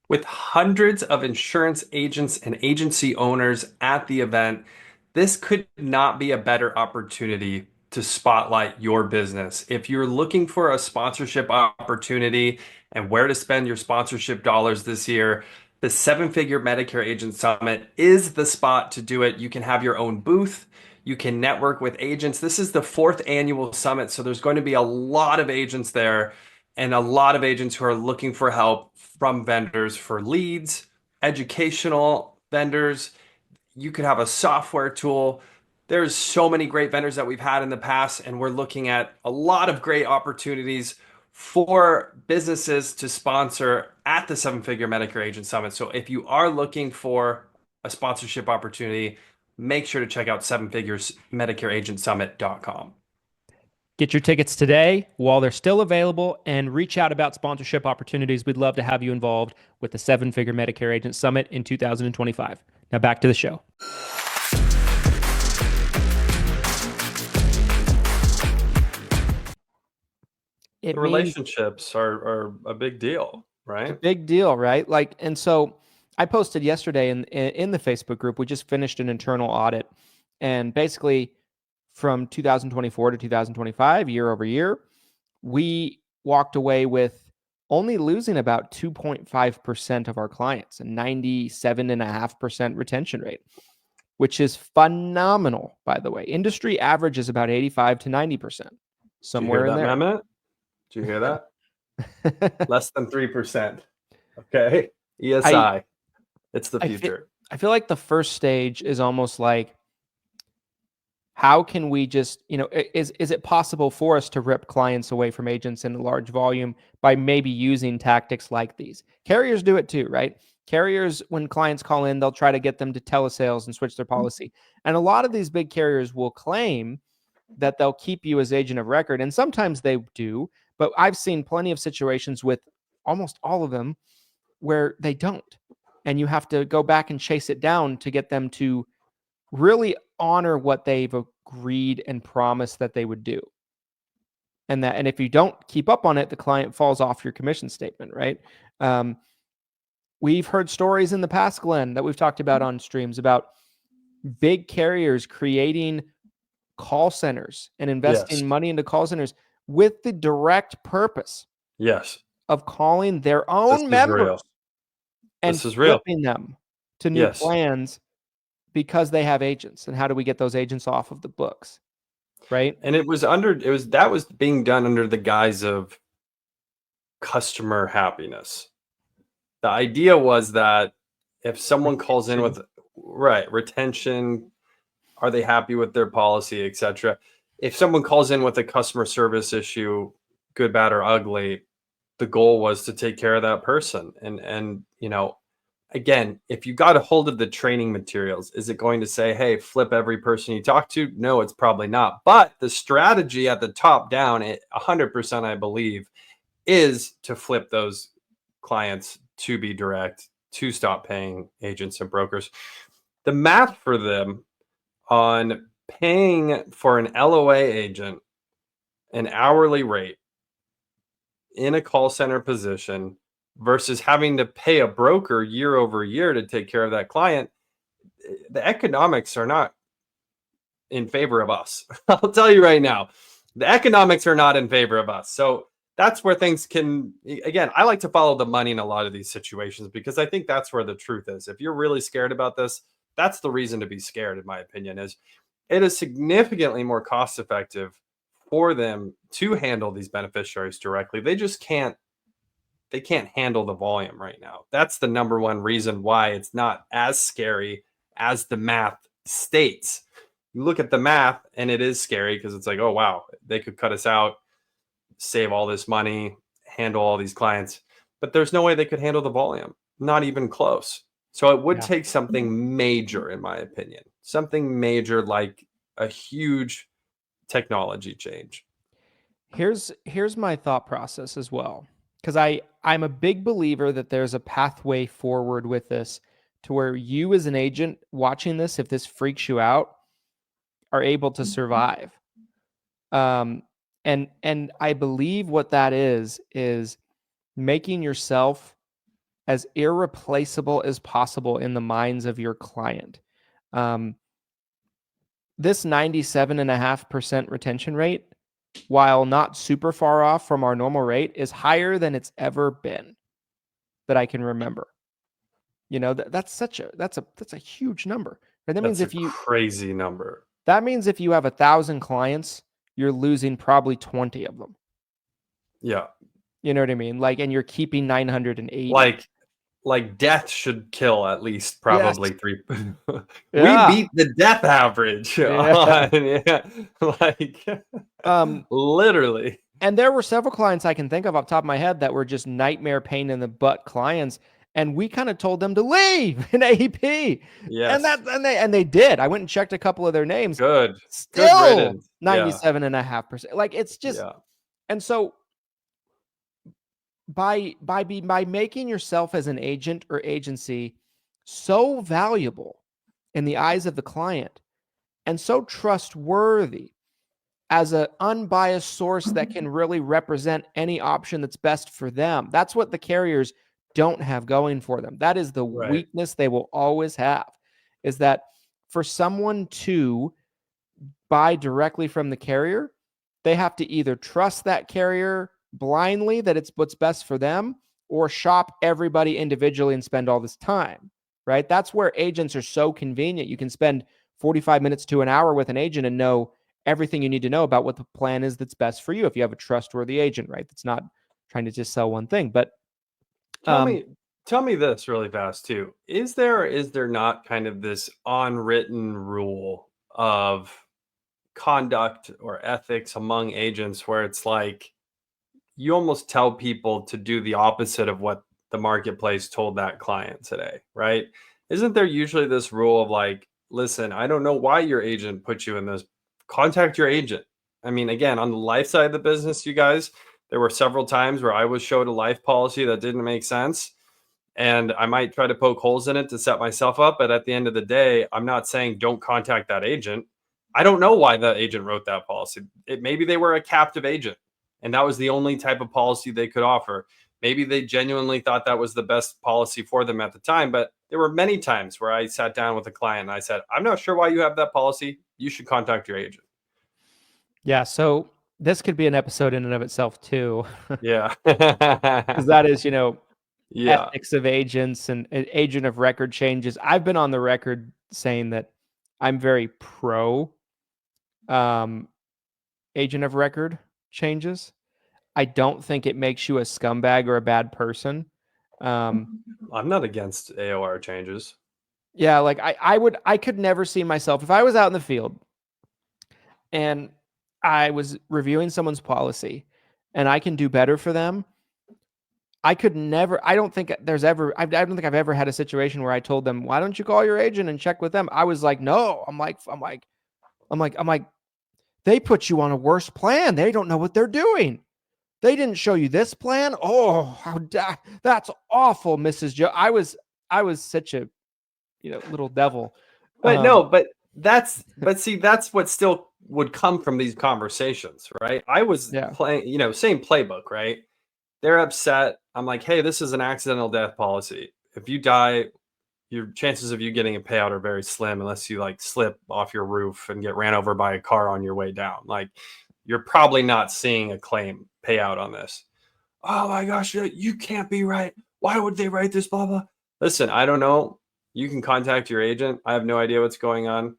[SPEAKER 2] With hundreds of insurance agents and agency owners at the event, this could not be a better opportunity to spotlight your business. If you're looking for a sponsorship opportunity and where to spend your sponsorship dollars this year, the Seven Figure Medicare Agent Summit is the spot to do it. You can have your own booth. You can network with agents. This is the 4th annual summit, so there's going to be a lot of agents there and a lot of agents who are looking for help from vendors for leads, educational vendors. You could have a software tool. There's so many great vendors that we've had in the past, and we're looking at a lot of great opportunities for businesses to sponsor at the Seven Figure Medicare Agent Summit. So if you are looking for a sponsorship opportunity, make sure to check out sevenfiguresmedicareagentsummit.com.
[SPEAKER 1] Get your tickets today while they're still available and reach out about sponsorship opportunities. We'd love to have you involved with the Seven Figure Medicare Agent Summit in 2025. Now back to the show.
[SPEAKER 2] Relationships are a big deal, right?
[SPEAKER 1] It's a big deal, right? Like, and so I posted yesterday in the Facebook group, we just finished an internal audit, and basically from 2024 to 2025, year over year, we walked away with only losing about 2.5% of our clients and 97.5% retention rate, which is phenomenal, by the way. Industry average is about 85 to 90%, somewhere in there.
[SPEAKER 2] Mehmet? Did you hear that? Less than 3%. Okay. ESI. It's the future.
[SPEAKER 1] I feel like the first stage is almost like, how can we just, is it possible for us to rip clients away from agents in a large volume by maybe using tactics like these? Carriers do it too, right? Carriers, when clients call in, they'll try to get them to telesales and switch their policy. And a lot of these big carriers will claim that they'll keep you as agent of record. And sometimes they do, but I've seen plenty of situations with almost all of them where they don't. And you have to go back and chase it down to get them to really honor what they've agreed and promised that they would do. And if you don't keep up on it, the client falls off your commission statement, right? We've heard stories in the past, Glenn, that we've talked about on streams about big carriers creating call centers and investing money into call centers with the direct purpose of calling their own members and flipping them to new plans because they have agents. And how do we get those agents off of the books? Right.
[SPEAKER 2] And that was being done under the guise of customer happiness. The idea was that if someone calls in with retention, are they happy with their policy, etc. If someone calls in with a customer service issue, good, bad, or ugly, the goal was to take care of that person. And again, if you got a hold of the training materials, is it going to say, hey, flip every person you talk to? No, it's probably not. But the strategy at the top down, 100%, I believe, is to flip those clients to be direct, to stop paying agents and brokers. The math for them on paying for an LOA agent an hourly rate in a call center position versus having to pay a broker year over year to take care of that client, the economics are not in favor of us. I'll tell you right now, the economics are not in favor of us. So that's where things can, again, I like to follow the money in a lot of these situations because I think that's where the truth is. If you're really scared about this, that's the reason to be scared, in my opinion, is it is significantly more cost effective for them to handle these beneficiaries directly. They just can't handle the volume right now. That's the number one reason why it's not as scary as the math states. You look at the math and it is scary because it's like, oh, wow, they could cut us out, save all this money, handle all these clients, but there's no way they could handle the volume, not even close. So it would
[SPEAKER 1] Yeah.
[SPEAKER 2] take something major, in my opinion, something major like a huge technology change.
[SPEAKER 1] Here's my thought process as well, because I'm a big believer that there's a pathway forward with this, to where you as an agent watching this, if this freaks you out, are able to survive. And I believe what that is making yourself as irreplaceable as possible in the minds of your client. This 97.5% retention rate, while not super far off from our normal rate, is higher than it's ever been that I can remember. You know, that's a huge number. Right?
[SPEAKER 2] That's a crazy number.
[SPEAKER 1] That means if you have 1,000 clients, you're losing probably 20 of them.
[SPEAKER 2] Yeah.
[SPEAKER 1] You know what I mean? Like, and you're keeping 980.
[SPEAKER 2] Like death should kill at least probably
[SPEAKER 1] Yes.
[SPEAKER 2] 3.
[SPEAKER 1] Yeah.
[SPEAKER 2] We beat the death average.
[SPEAKER 1] Yeah.
[SPEAKER 2] Like literally.
[SPEAKER 1] And there were several clients I can think of off the top of my head that were just nightmare pain in the butt clients. And we kind of told them to leave in AEP.
[SPEAKER 2] Yes.
[SPEAKER 1] And they did. I went and checked a couple of their names.
[SPEAKER 2] Good.
[SPEAKER 1] Still 97.5%. Like, it's just, and so by making yourself as an agent or agency so valuable in the eyes of the client and so trustworthy as an unbiased source that can really represent any option that's best for them. That's what the carriers don't have going for them. That is the weakness they will always have, is that for someone to buy directly from the carrier, they have to either trust that carrier blindly that it's what's best for them, or shop everybody individually and spend all this time, right? That's where agents are so convenient. You can spend 45 minutes to an hour with an agent and know everything you need to know about what the plan is that's best for you if you have a trustworthy agent, right? That's not trying to just sell one thing. But
[SPEAKER 2] tell me this really fast too. Is there or is there not kind of this unwritten rule of conduct or ethics among agents where it's like you almost tell people to do the opposite of what the marketplace told that client today, right? Isn't there usually this rule of like, listen, I don't know why your agent put you in this. Contact your agent. I mean, again, on the life side of the business, you guys, there were several times where I was showed a life policy that didn't make sense. And I might try to poke holes in it to set myself up. But at the end of the day, I'm not saying don't contact that agent. I don't know why the agent wrote that policy. Maybe they were a captive agent and that was the only type of policy they could offer. Maybe they genuinely thought that was the best policy for them at the time. But there were many times where I sat down with a client and I said, I'm not sure why you have that policy. You should contact your agent.
[SPEAKER 1] Yeah. So this could be an episode in and of itself too.
[SPEAKER 2] Yeah.
[SPEAKER 1] Because that is, ethics of agents and agent of record changes. I've been on the record saying that I'm very pro agent of record changes. I don't think it makes you a scumbag or a bad person.
[SPEAKER 2] I'm not against AOR changes.
[SPEAKER 1] Yeah, like I could never see myself if I was out in the field and I was reviewing someone's policy and I can do better for them. I could never, I don't think I've ever had a situation where I told them, why don't you call your agent and check with them? I was like, no, I'm like, they put you on a worse plan. They don't know what they're doing. They didn't show you this plan. Oh, that's awful, Mrs. Joe. I was such a, little devil.
[SPEAKER 2] But see, that's what still would come from these conversations, right? I was playing, same playbook, right? They're upset. I'm like, hey, this is an accidental death policy. If you die, your chances of you getting a payout are very slim unless you like slip off your roof and get ran over by a car on your way down. Like, you're probably not seeing a claim payout on this. Oh my gosh, you can't be right. Why would they write this? Blah, blah. Listen, I don't know. You can contact your agent. I have no idea what's going on.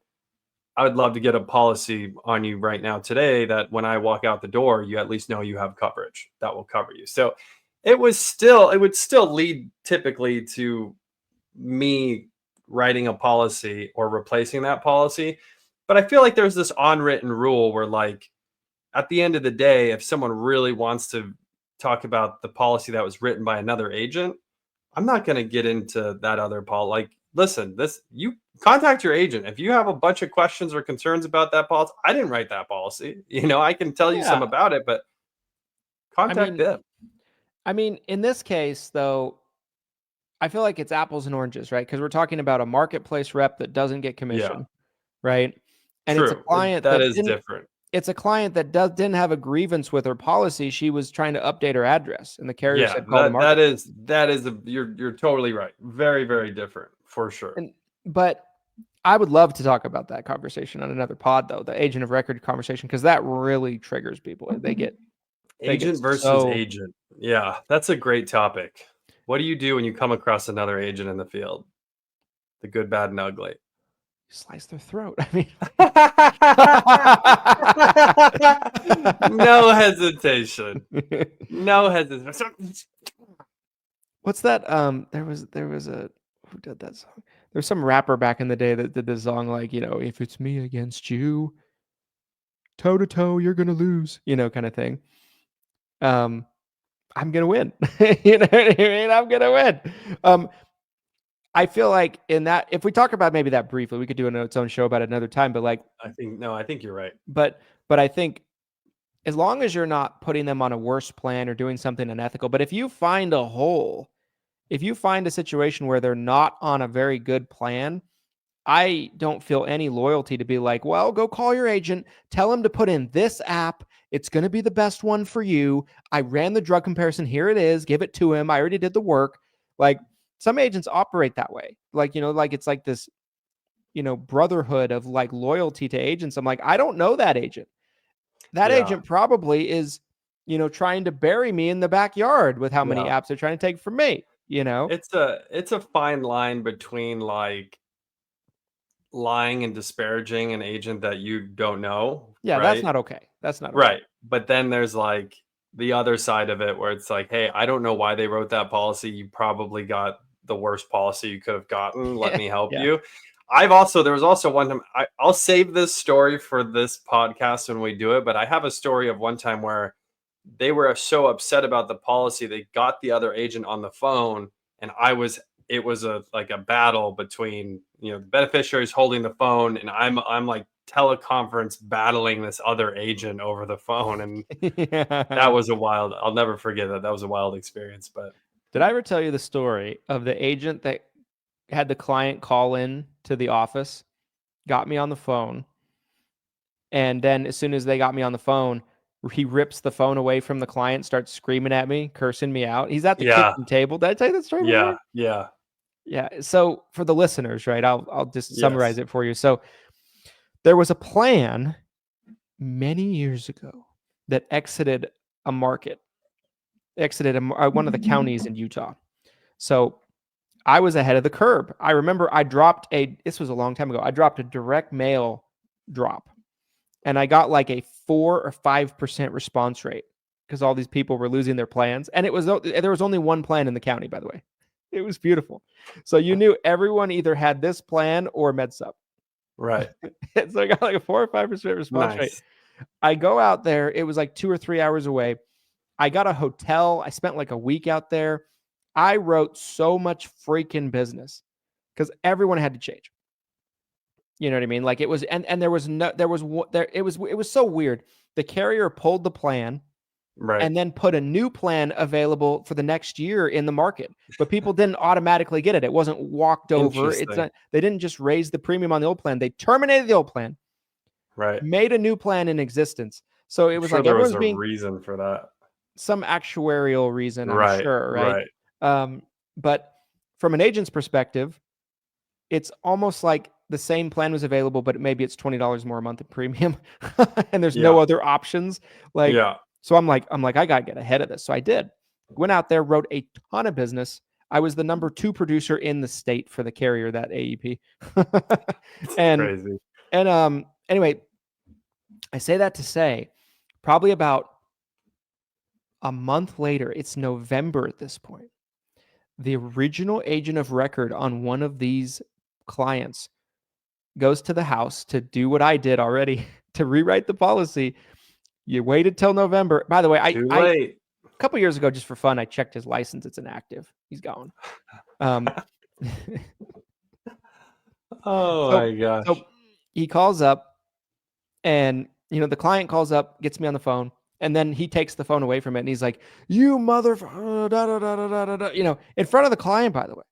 [SPEAKER 2] I would love to get a policy on you right now today that when I walk out the door, you at least know you have coverage that will cover you. So it would still lead typically to me writing a policy or replacing that policy. But I feel like there's this unwritten rule where, like, at the end of the day, if someone really wants to talk about the policy that was written by another agent, I'm not going to get into that other policy. Like, listen, you contact your agent. If you have a bunch of questions or concerns about that policy, I didn't write that policy. I can tell you some about it, but contact them.
[SPEAKER 1] I mean, in this case, though, I feel like it's apples and oranges, right? Because we're talking about a marketplace rep that doesn't get commission, right? And
[SPEAKER 2] True.
[SPEAKER 1] it's a client
[SPEAKER 2] that is different.
[SPEAKER 1] It's a client that didn't have a grievance with her policy. She was trying to update her address, and the carrier said, "Call the market."
[SPEAKER 2] You're totally right. Very, very different for sure.
[SPEAKER 1] But I would love to talk about that conversation on another pod, though, the agent of record conversation, because that really triggers people. They get
[SPEAKER 2] agent versus agent. Yeah, that's a great topic. What do you do when you come across another agent in the field? The good, bad, and ugly.
[SPEAKER 1] Slice their throat. I mean,
[SPEAKER 2] no hesitation. No hesitation.
[SPEAKER 1] What's that? There was a who did that song? There was some rapper back in the day that did this song like, if it's me against you, toe to toe, you're gonna lose, kind of thing. I'm gonna win. You know what I mean? I'm gonna win. I feel like in that, if we talk about maybe that briefly, we could do its own show about it another time. But like,
[SPEAKER 2] I think you're right.
[SPEAKER 1] But I think as long as you're not putting them on a worse plan or doing something unethical, but if you find a hole, if you find a situation where they're not on a very good plan, I don't feel any loyalty to be like, well, go call your agent, tell him to put in this app. It's going to be the best one for you. I ran the drug comparison. Here it is. Give it to him. I already did the work. Like, some agents operate that way. Like, like it's like this, brotherhood of like loyalty to agents. I'm like, I don't know that agent. That agent probably is, trying to bury me in the backyard with how many apps they're trying to take from me,
[SPEAKER 2] It's a fine line between like lying and disparaging an agent that you don't know.
[SPEAKER 1] Yeah,
[SPEAKER 2] right?
[SPEAKER 1] That's not okay. That's not okay.
[SPEAKER 2] Right. But then there's like the other side of it where it's like, hey, I don't know why they wrote that policy. You probably got the worst policy you could have gotten. Let me help you. There was also one time, I'll save this story for this podcast when we do it, but I have a story of one time where they were so upset about the policy, they got the other agent on the phone, and it was a battle between, the beneficiaries holding the phone, and I'm like teleconference battling this other agent over the phone. And that was I'll never forget that. That was a wild experience. But
[SPEAKER 1] did I ever tell you the story of the agent that had the client call in to the office, got me on the phone, and then as soon as they got me on the phone, he rips the phone away from the client, starts screaming at me, cursing me out. He's at the kitchen table. Did I tell you that story before? Yeah. So for the listeners, right, I'll just summarize it for you. So there was a plan many years ago that exited a market, one of the counties in Utah. So I was ahead of the curve. I remember this was a long time ago, I dropped a direct mail drop, and I got like a 4 or 5% response rate because all these people were losing their plans. And there was only one plan in the county, by the way. It was beautiful. So you knew everyone either had this plan or MedSup.
[SPEAKER 2] Right.
[SPEAKER 1] So I got like a 4 or 5% response rate. I go out there. It was like 2 or 3 hours away. I got a hotel. I spent like a week out there. I wrote so much freaking business because everyone had to change. You know what I mean? Like it was, and it was so weird. The carrier pulled the plan, right, and then put a new plan available for the next year in the market, but people didn't automatically get it. It wasn't walked over. They didn't just raise the premium on the old plan. They terminated the old plan,
[SPEAKER 2] right,
[SPEAKER 1] made a new plan in existence. So it was like
[SPEAKER 2] there was a reason for that,
[SPEAKER 1] some actuarial reason, I'm sure, right? But from an agent's perspective, it's almost like the same plan was available, but maybe it's $20 more a month in premium, and there's no other options. So I'm like, I gotta get ahead of this. So I did. Went out there, wrote a ton of business. I was the number 2 producer in the state for the carrier, that AEP.
[SPEAKER 2] Crazy.
[SPEAKER 1] And anyway, I say that to say, probably about a month later, it's November at this point, the original agent of record on one of these clients goes to the house to do what I did already, to rewrite the policy. You waited till November. By the way,
[SPEAKER 2] Too late.
[SPEAKER 1] couple years ago, just for fun, I checked his license. It's inactive. He's gone.
[SPEAKER 2] Oh my gosh.
[SPEAKER 1] So he calls up, and the client calls up, gets me on the phone, and then he takes the phone away from it, and he's like, "You motherfucker!" In front of the client, by the way.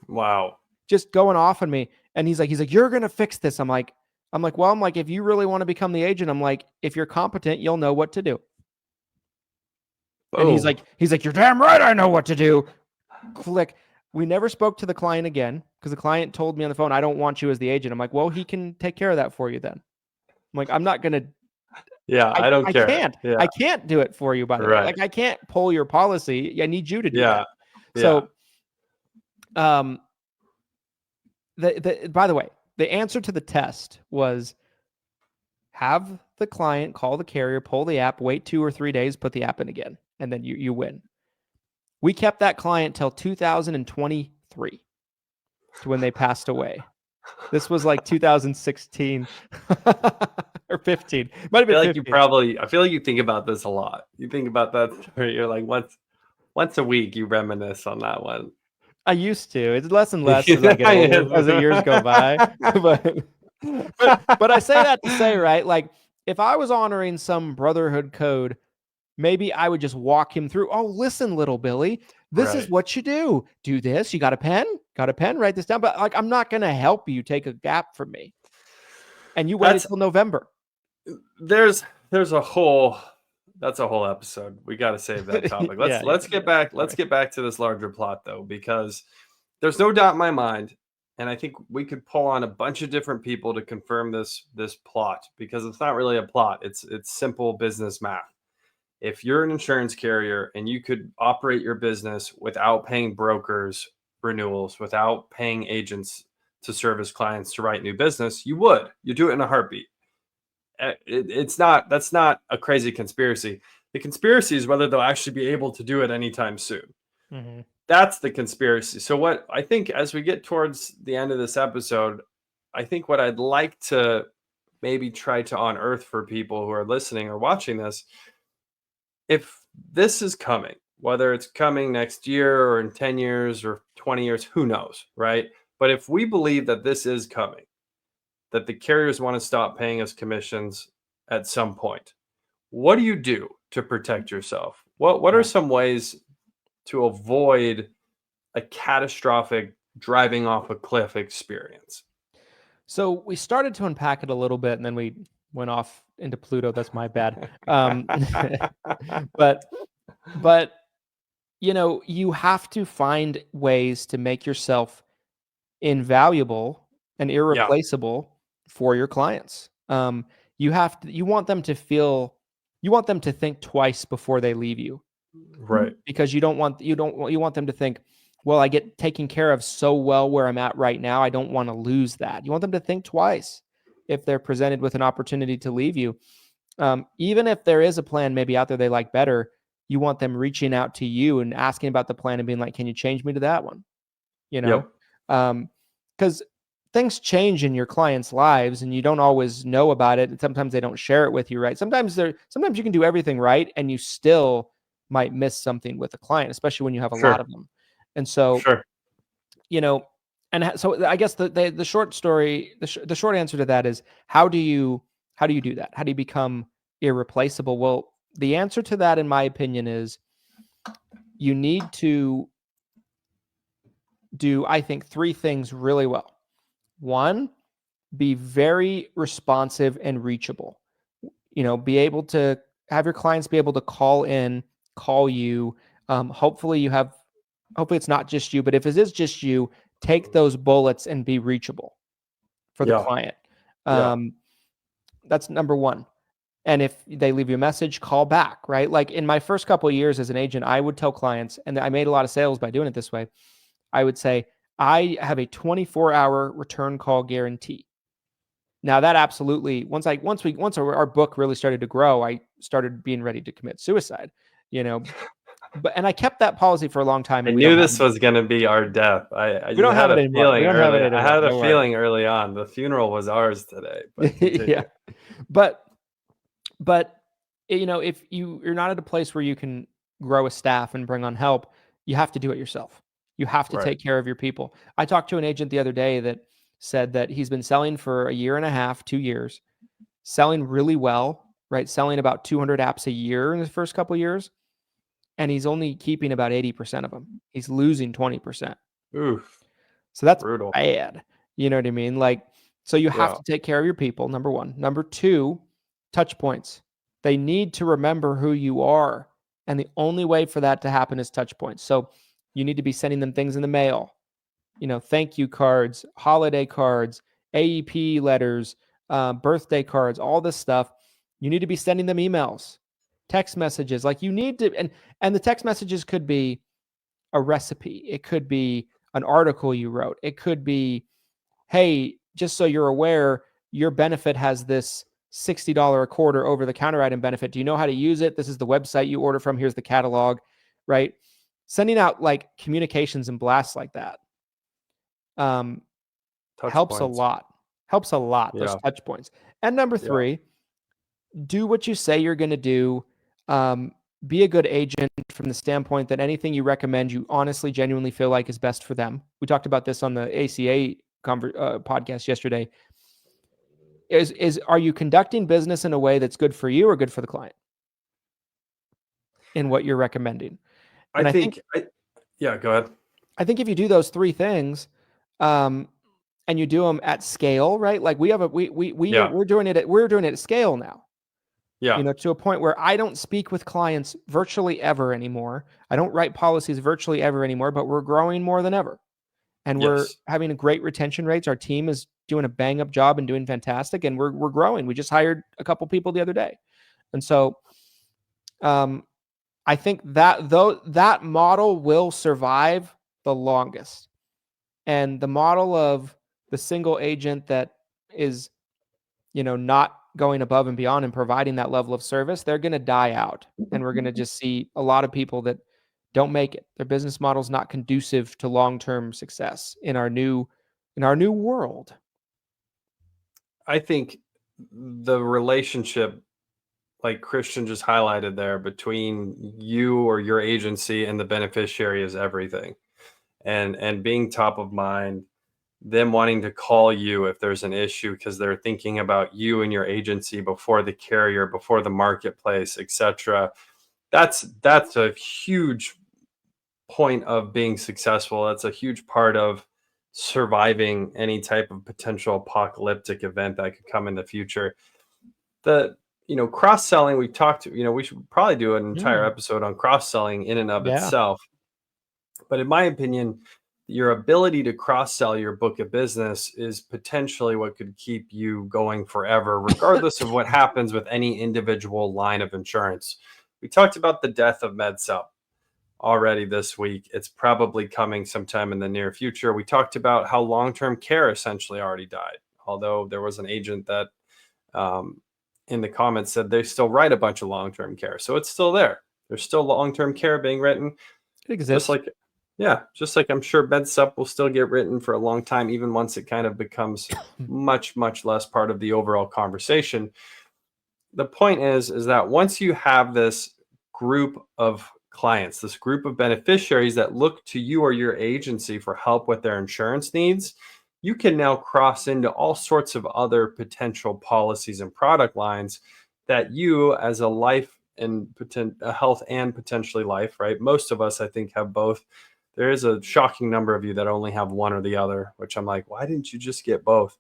[SPEAKER 2] Wow.
[SPEAKER 1] Just going off on me, and he's like, "You're gonna fix this." I'm like, well, if you really want to become the agent, I'm like, if you're competent, you'll know what to do. And he's like, "You're damn right, I know what to do." Click. We never spoke to the client again because the client told me on the phone, "I don't want you as the agent." I'm like, "Well, he can take care of that for you then." I'm like, "I'm not gonna."
[SPEAKER 2] Yeah, I don't care.
[SPEAKER 1] I can't do it for you, by the way. Like, I can't pull your policy. I need you to do that. So, by the way, the answer to the test was have the client call the carrier, pull the app, wait 2 or 3 days, put the app in again, and then you win. We kept that client till 2023 to when they passed away. This was like 2016 or 15. Might have been 15.
[SPEAKER 2] I feel like you think about this a lot. You think about that story. You're like, once a week you reminisce on that one.
[SPEAKER 1] I used to. It's less and less as I get older, as the years go by. But I say that to say, right? Like, if I was honoring some brotherhood code, maybe I would just walk him through. Oh, listen, little Billy, this is what you do. Do this. You got a pen? Write this down. But like, I'm not going to help you take a gap from me. And you waited until November.
[SPEAKER 2] That's a whole episode. We got to save that topic. Let's get back to this larger plot though, because there's no doubt in my mind, and I think we could pull on a bunch of different people to confirm this plot, because it's not really a plot. It's simple business math. If you're an insurance carrier and you could operate your business without paying brokers renewals, without paying agents to service clients to write new business, you would. You do it in a heartbeat. That's not a crazy conspiracy. The conspiracy is whether they'll actually be able to do it anytime soon. Mm-hmm. That's the conspiracy. So what I think, as we get towards the end of this episode, I think what I'd like to maybe try to unearth for people who are listening or watching this, if this is coming, whether it's coming next year or in 10 years or 20 years, who knows, right? But if we believe that this is coming, that the carriers want to stop paying us commissions at some point, what do you do to protect yourself? What are some ways to avoid a catastrophic driving off a cliff experience?
[SPEAKER 1] So we started to unpack it a little bit, and then we went off into Pluto. That's my bad. But you have to find ways to make yourself invaluable and irreplaceable for your clients. You want them to think twice before they leave you. Right. Because you want them to think, well, I get taken care of so well where I'm at right now, I don't want to lose that. You want them to think twice if they're presented with an opportunity to leave you. Even if there is a plan maybe out there they like better, you want them reaching out to you and asking about the plan and being like, can you change me to that one? Because things change in your clients' lives and you don't always know about it. And sometimes they don't share it with you, right? Sometimes you can do everything right and you still might miss something with a client, especially when you have a lot of them. And so, so I guess the short story, the short answer to that is, how do you do that? How do you become irreplaceable? Well, the answer to that, in my opinion, is you need to do, I think, 3 things really well. 1, be very responsive and reachable. Be able to have your clients be able to call you. Hopefully it's not just you, but if it is just you, take those bullets and be reachable for the client. That's number 1. And if they leave you a message, call back, right? Like in my first couple of years as an agent, I would tell clients, and I made a lot of sales by doing it this way. I would say, I have a 24-hour return call guarantee. Now that absolutely, once our book really started to grow, I started being ready to commit suicide, and I kept that policy for a long time.
[SPEAKER 2] I knew this was going to be our death. I don't have it anymore. I had a feeling early on. The funeral was ours today.
[SPEAKER 1] But if you're not at a place where you can grow a staff and bring on help, you have to do it yourself. You have to
[SPEAKER 2] Right.
[SPEAKER 1] take care of your people. I talked to an agent the other day that said that he's been selling for a year and a half, 2 years, selling really well, right? Selling about 200 apps a year in his first couple of years, and he's only keeping about 80% of them. He's losing 20%.
[SPEAKER 2] Oof.
[SPEAKER 1] So that's
[SPEAKER 2] Brutal.
[SPEAKER 1] bad. You know what I mean? Like, so you have
[SPEAKER 2] Yeah.
[SPEAKER 1] to take care of your people, number one. Number two, touch points. They need to remember who you are. And the only way for that to happen is touch points. So you need to be sending them things in the mail, thank you cards, holiday cards, AEP letters, birthday cards, all this stuff. You need to be sending them emails, text messages. Like, you need to, and the text messages could be a recipe. It could be an article you wrote. It could be, hey, just so you're aware, your benefit has this $60 a quarter over-the-counter item benefit. Do you know how to use it? This is the website you order from. Here's the catalog, right? Sending out like communications and blasts like that helps a lot. Helps a lot, those touch points. And number three, do what you say you're going to do. Be a good agent from the standpoint that anything you recommend, you honestly, genuinely feel like is best for them. We talked about this on the ACA podcast yesterday. Are you conducting business in a way that's good for you or good for the client in what you're recommending? And
[SPEAKER 2] I think go ahead.
[SPEAKER 1] I think if you do those three things, and you do them at scale, right? Like we're doing it at scale now.
[SPEAKER 2] Yeah.
[SPEAKER 1] To a point where I don't speak with clients virtually ever anymore. I don't write policies virtually ever anymore, but we're growing more than ever. And we're having a great retention rates. Our team is doing a bang up job and doing fantastic. And we're growing. We just hired a couple people the other day. And so I think that model will survive the longest. And the model of the single agent that is, not going above and beyond and providing that level of service, they're going to die out. And we're going to just see a lot of people that don't make it. Their business model is not conducive to long-term success in our new world.
[SPEAKER 2] I think the relationship, like Christian just highlighted there, between you or your agency and the beneficiary is everything. And being top of mind, them wanting to call you if there's an issue because they're thinking about you and your agency before the carrier, before the marketplace, etc. That's a huge point of being successful. That's a huge part of surviving any type of potential apocalyptic event that could come in the future. The cross-selling, we talked to, we should probably do an entire episode on cross-selling in and of itself. But in my opinion, your ability to cross-sell your book of business is potentially what could keep you going forever, regardless of what happens with any individual line of insurance. We talked about the death of MedSup already this week. It's probably coming sometime in the near future. We talked about how long-term care essentially already died, although there was an agent that in the comments said they still write a bunch of long-term care. So it's still there. There's still long-term care being written.
[SPEAKER 1] It exists.
[SPEAKER 2] Just like I'm sure MedSup will still get written for a long time, even once it kind of becomes much, much less part of the overall conversation. The point is that once you have this group of clients, this group of beneficiaries that look to you or your agency for help with their insurance needs, you can now cross into all sorts of other potential policies and product lines that you, as a life and a health and potentially life, right? Most of us, I think, have both. There is a shocking number of you that only have one or the other, which I'm like, why didn't you just get both?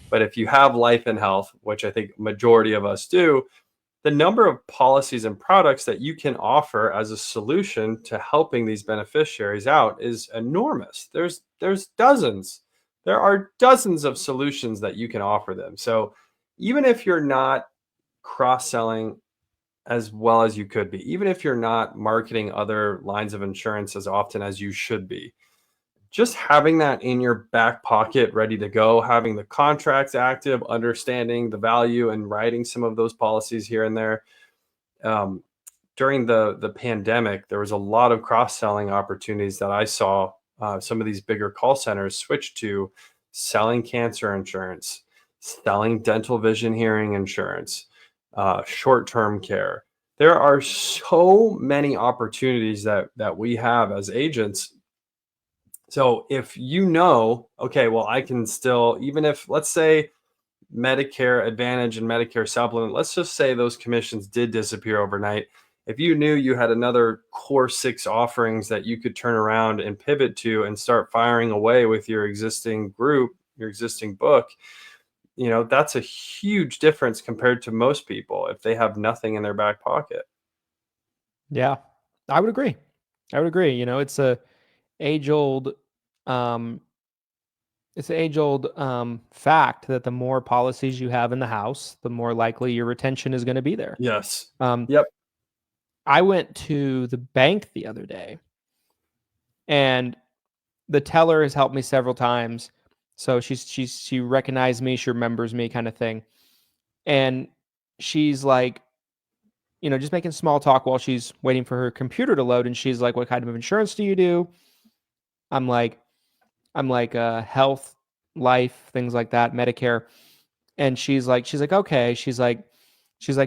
[SPEAKER 2] But if you have life and health, which I think majority of us do, the number of policies and products that you can offer as a solution to helping these beneficiaries out is enormous. There's dozens. There are dozens of solutions that you can offer them. So even if you're not cross-selling as well as you could be, even if you're not marketing other lines of insurance as often as you should be, just having that in your back pocket ready to go, having the contracts active, understanding the value and writing some of those policies here and there. During the pandemic, there was a lot of cross-selling opportunities that I saw. Some of these bigger call centers switch to selling cancer insurance, selling dental, vision, hearing insurance, short-term care. there are so many opportunities that we have as agents. So if you know, okay, well, I can still, even if, let's say, Medicare Advantage and Medicare Supplement, let's just say those commissions did disappear overnight. If you knew you had another core 6 offerings that you could turn around and pivot to and start firing away with your existing group, your existing book, that's a huge difference compared to most people if they have nothing in their back pocket.
[SPEAKER 1] Yeah, I would agree. It's a age old, um, fact that the more policies you have in the house, the more likely your retention is going to be there.
[SPEAKER 2] Yes.
[SPEAKER 1] Um,
[SPEAKER 2] Yep.
[SPEAKER 1] I went to the bank the other day, and the teller has helped me several times. So she recognized me, she remembers me, kind of thing. And she's like, just making small talk while she's waiting for her computer to load. And she's like, "What kind of insurance do you do?" I'm like, health, life, things like that, Medicare. And she's like, okay. She's like,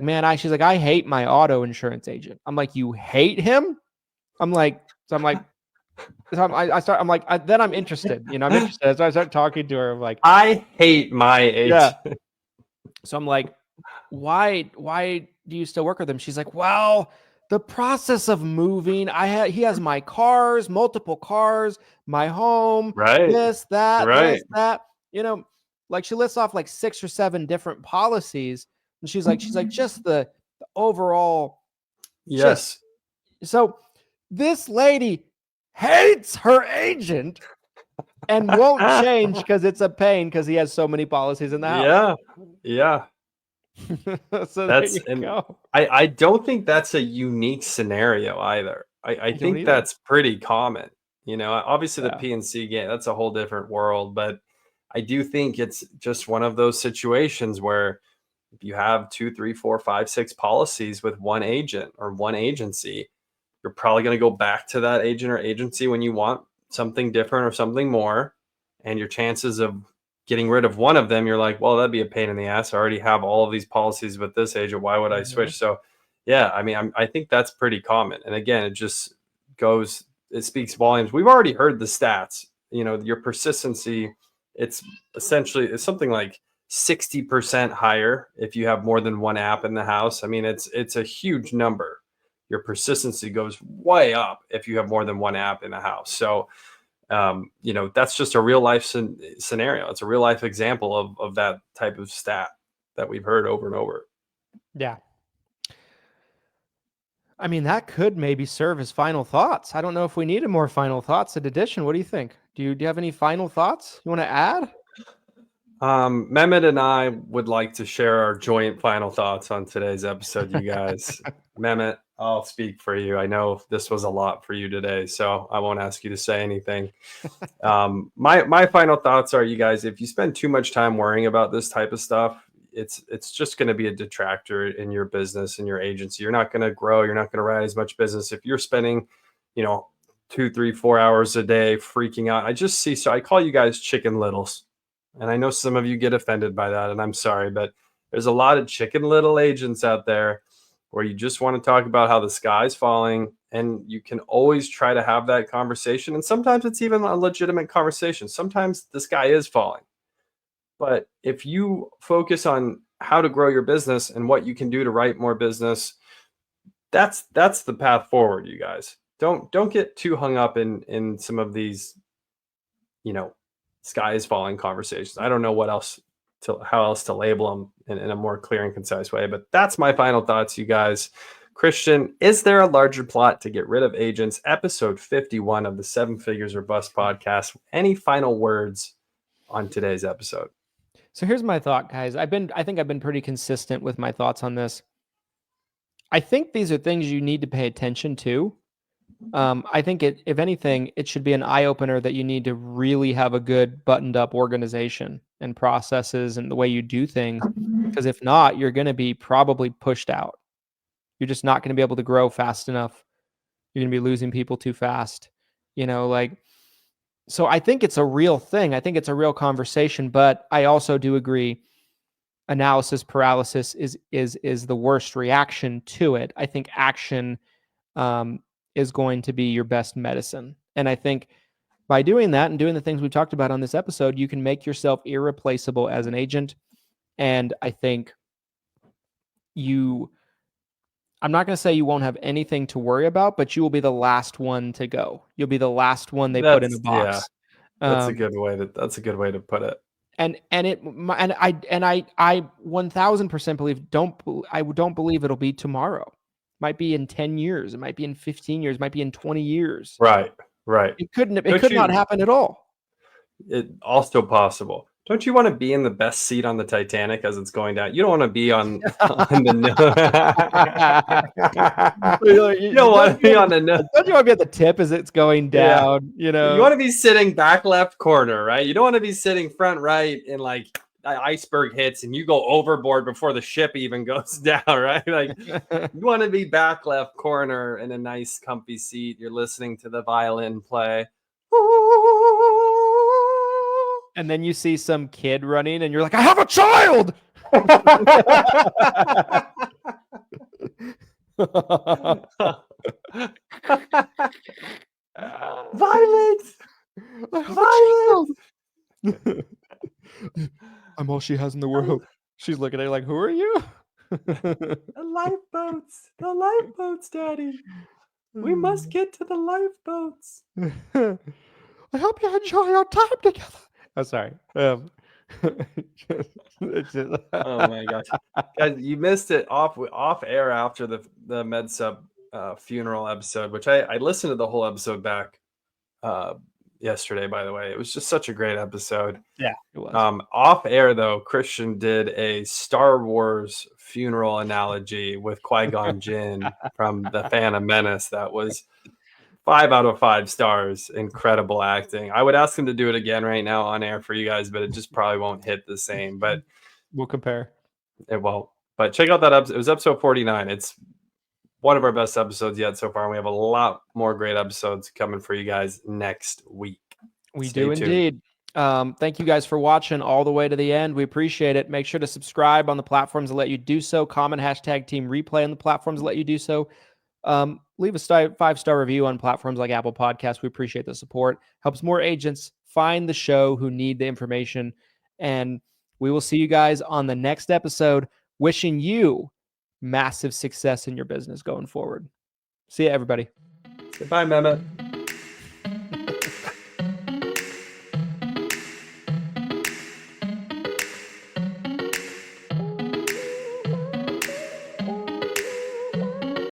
[SPEAKER 1] man, I hate my auto insurance agent. I'm like, "You hate him?" I'm like, then I'm interested. I'm interested. So I start talking to her. I'm like,
[SPEAKER 2] I hate my agent.
[SPEAKER 1] yeah. So I'm like, why do you still work with him? She's like, well, the process of moving, he has my cars, multiple cars, my home,
[SPEAKER 2] Right.
[SPEAKER 1] this, that,
[SPEAKER 2] Right.
[SPEAKER 1] like she lists off like 6 or 7 different policies. And she's like, just the overall.
[SPEAKER 2] Yes.
[SPEAKER 1] So this lady hates her agent and won't change because it's a pain because he has so many policies in the house.
[SPEAKER 2] Yeah.
[SPEAKER 1] So there you go.
[SPEAKER 2] I don't think that's a unique scenario either. I think
[SPEAKER 1] either.
[SPEAKER 2] that's pretty common. Obviously the
[SPEAKER 1] Yeah.
[SPEAKER 2] P&C game, that's a whole different world, but I do think it's just one of those situations where if you have 2, 3, 4, 5, 6 policies with one agent or one agency, you're probably going to go back to that agent or agency when you want something different or something more. And your chances of getting rid of one of them, you're like, well, that'd be a pain in the ass. I already have all of these policies with this agent. Why would I switch? So yeah, I mean, I think that's pretty common. And again, it speaks volumes. We've already heard the stats, your persistency, it's something like 60% higher if you have more than one app in the house. I mean, it's a huge number. Your persistency goes way up if you have more than one app in the house. So, that's just a real life scenario. It's a real life example of that type of stat that we've heard over and over.
[SPEAKER 1] Yeah. I mean, that could maybe serve as final thoughts. I don't know if we needed more final thoughts in addition. What do you think? Do you have any final thoughts you want to add?
[SPEAKER 2] Mehmet and I would like to share our joint final thoughts on today's episode, you guys. Mehmet, I'll speak for you. I know this was a lot for you today, so I won't ask you to say anything. My final thoughts are, you guys, if you spend too much time worrying about this type of stuff, it's just going to be a detractor in your business and your agency. You're not going to grow. You're not going to write as much business if you're spending, 2, 3, 4 hours a day freaking out. So I call you guys chicken littles. And I know some of you get offended by that, and I'm sorry, but there's a lot of chicken little agents out there where you just want to talk about how the sky's falling, and you can always try to have that conversation. And sometimes it's even a legitimate conversation. Sometimes the sky is falling. But if you focus on how to grow your business and what you can do to write more business, that's the path forward, you guys. Don't get too hung up in some of these, sky is falling conversations. I don't know how else to label them in a more clear and concise way, but that's my final thoughts, you guys. Christian, is there a larger plot to get rid of agents? Episode 51 of the 7 Figures or Bust podcast. Any final words on today's episode?
[SPEAKER 1] So here's my thought, guys. I think I've been pretty consistent with my thoughts on this. I think these are things you need to pay attention to. I think if anything, it should be an eye opener that you need to really have a good buttoned up organization and processes and the way you do things. Because if not, you're going to be probably pushed out. You're just not going to be able to grow fast enough. You're going to be losing people too fast. So I think it's a real thing. I think it's a real conversation, but I also do agree analysis paralysis is the worst reaction to it. I think action is going to be your best medicine. And I think by doing that and doing the things we've talked about on this episode, you can make yourself irreplaceable as an agent. And I think I'm not going to say you won't have anything to worry about, but you will be the last one to go. You'll be the last one they put in the box.
[SPEAKER 2] Yeah, that's a good way to put it.
[SPEAKER 1] And I 1000% believe I don't believe it'll be tomorrow. It might be in 10 years. It might be in 15 years. It might be in 20 years.
[SPEAKER 2] Right.
[SPEAKER 1] It could not happen at all.
[SPEAKER 2] It also possible. Don't you want to be in the best seat on the Titanic as it's going down? You don't want to be on the you don't want to be on the
[SPEAKER 1] Don't you want to be at the tip as it's going down?
[SPEAKER 2] Yeah. You want to be sitting back left corner, right? You don't want to be sitting front right and like the iceberg hits and you go overboard before the ship even goes down, right? Like you want to be back left corner in a nice comfy seat. You're listening to the violin play.
[SPEAKER 1] And then you see some kid running and you're like, I have a child.
[SPEAKER 2] Violence.
[SPEAKER 1] I'm all she has in the world. She's looking at her like, who are you?
[SPEAKER 2] The lifeboats, Daddy. We must get to the lifeboats.
[SPEAKER 1] I hope you enjoy our time together. Oh, sorry.
[SPEAKER 2] Oh my gosh, guys, you missed it off air after the MedSub funeral episode, which I listened to the whole episode back yesterday. By the way, it was just such a great episode.
[SPEAKER 1] Yeah, it was.
[SPEAKER 2] Off air though, Christian did a Star Wars funeral analogy with Qui-Gon Jinn from the Phantom Menace. That was 5 out of 5 stars. Incredible acting. I would ask him to do it again right now on air for you guys, but it just probably won't hit the same. But
[SPEAKER 1] we'll compare.
[SPEAKER 2] It won't. But check out that episode. It was episode 49. It's one of our best episodes yet so far. And we have a lot more great episodes coming for you guys next week.
[SPEAKER 1] We do indeed. Thank you guys for watching all the way to the end. We appreciate it. Make sure to subscribe on the platforms that let you do so. Comment #team replay on the platforms that let you do so. Leave a 5-star review on platforms like Apple Podcasts. We appreciate the support. Helps more agents find the show who need the information. And we will see you guys on the next episode. Wishing you massive success in your business going forward. See you, everybody.
[SPEAKER 2] Goodbye, Mehmet.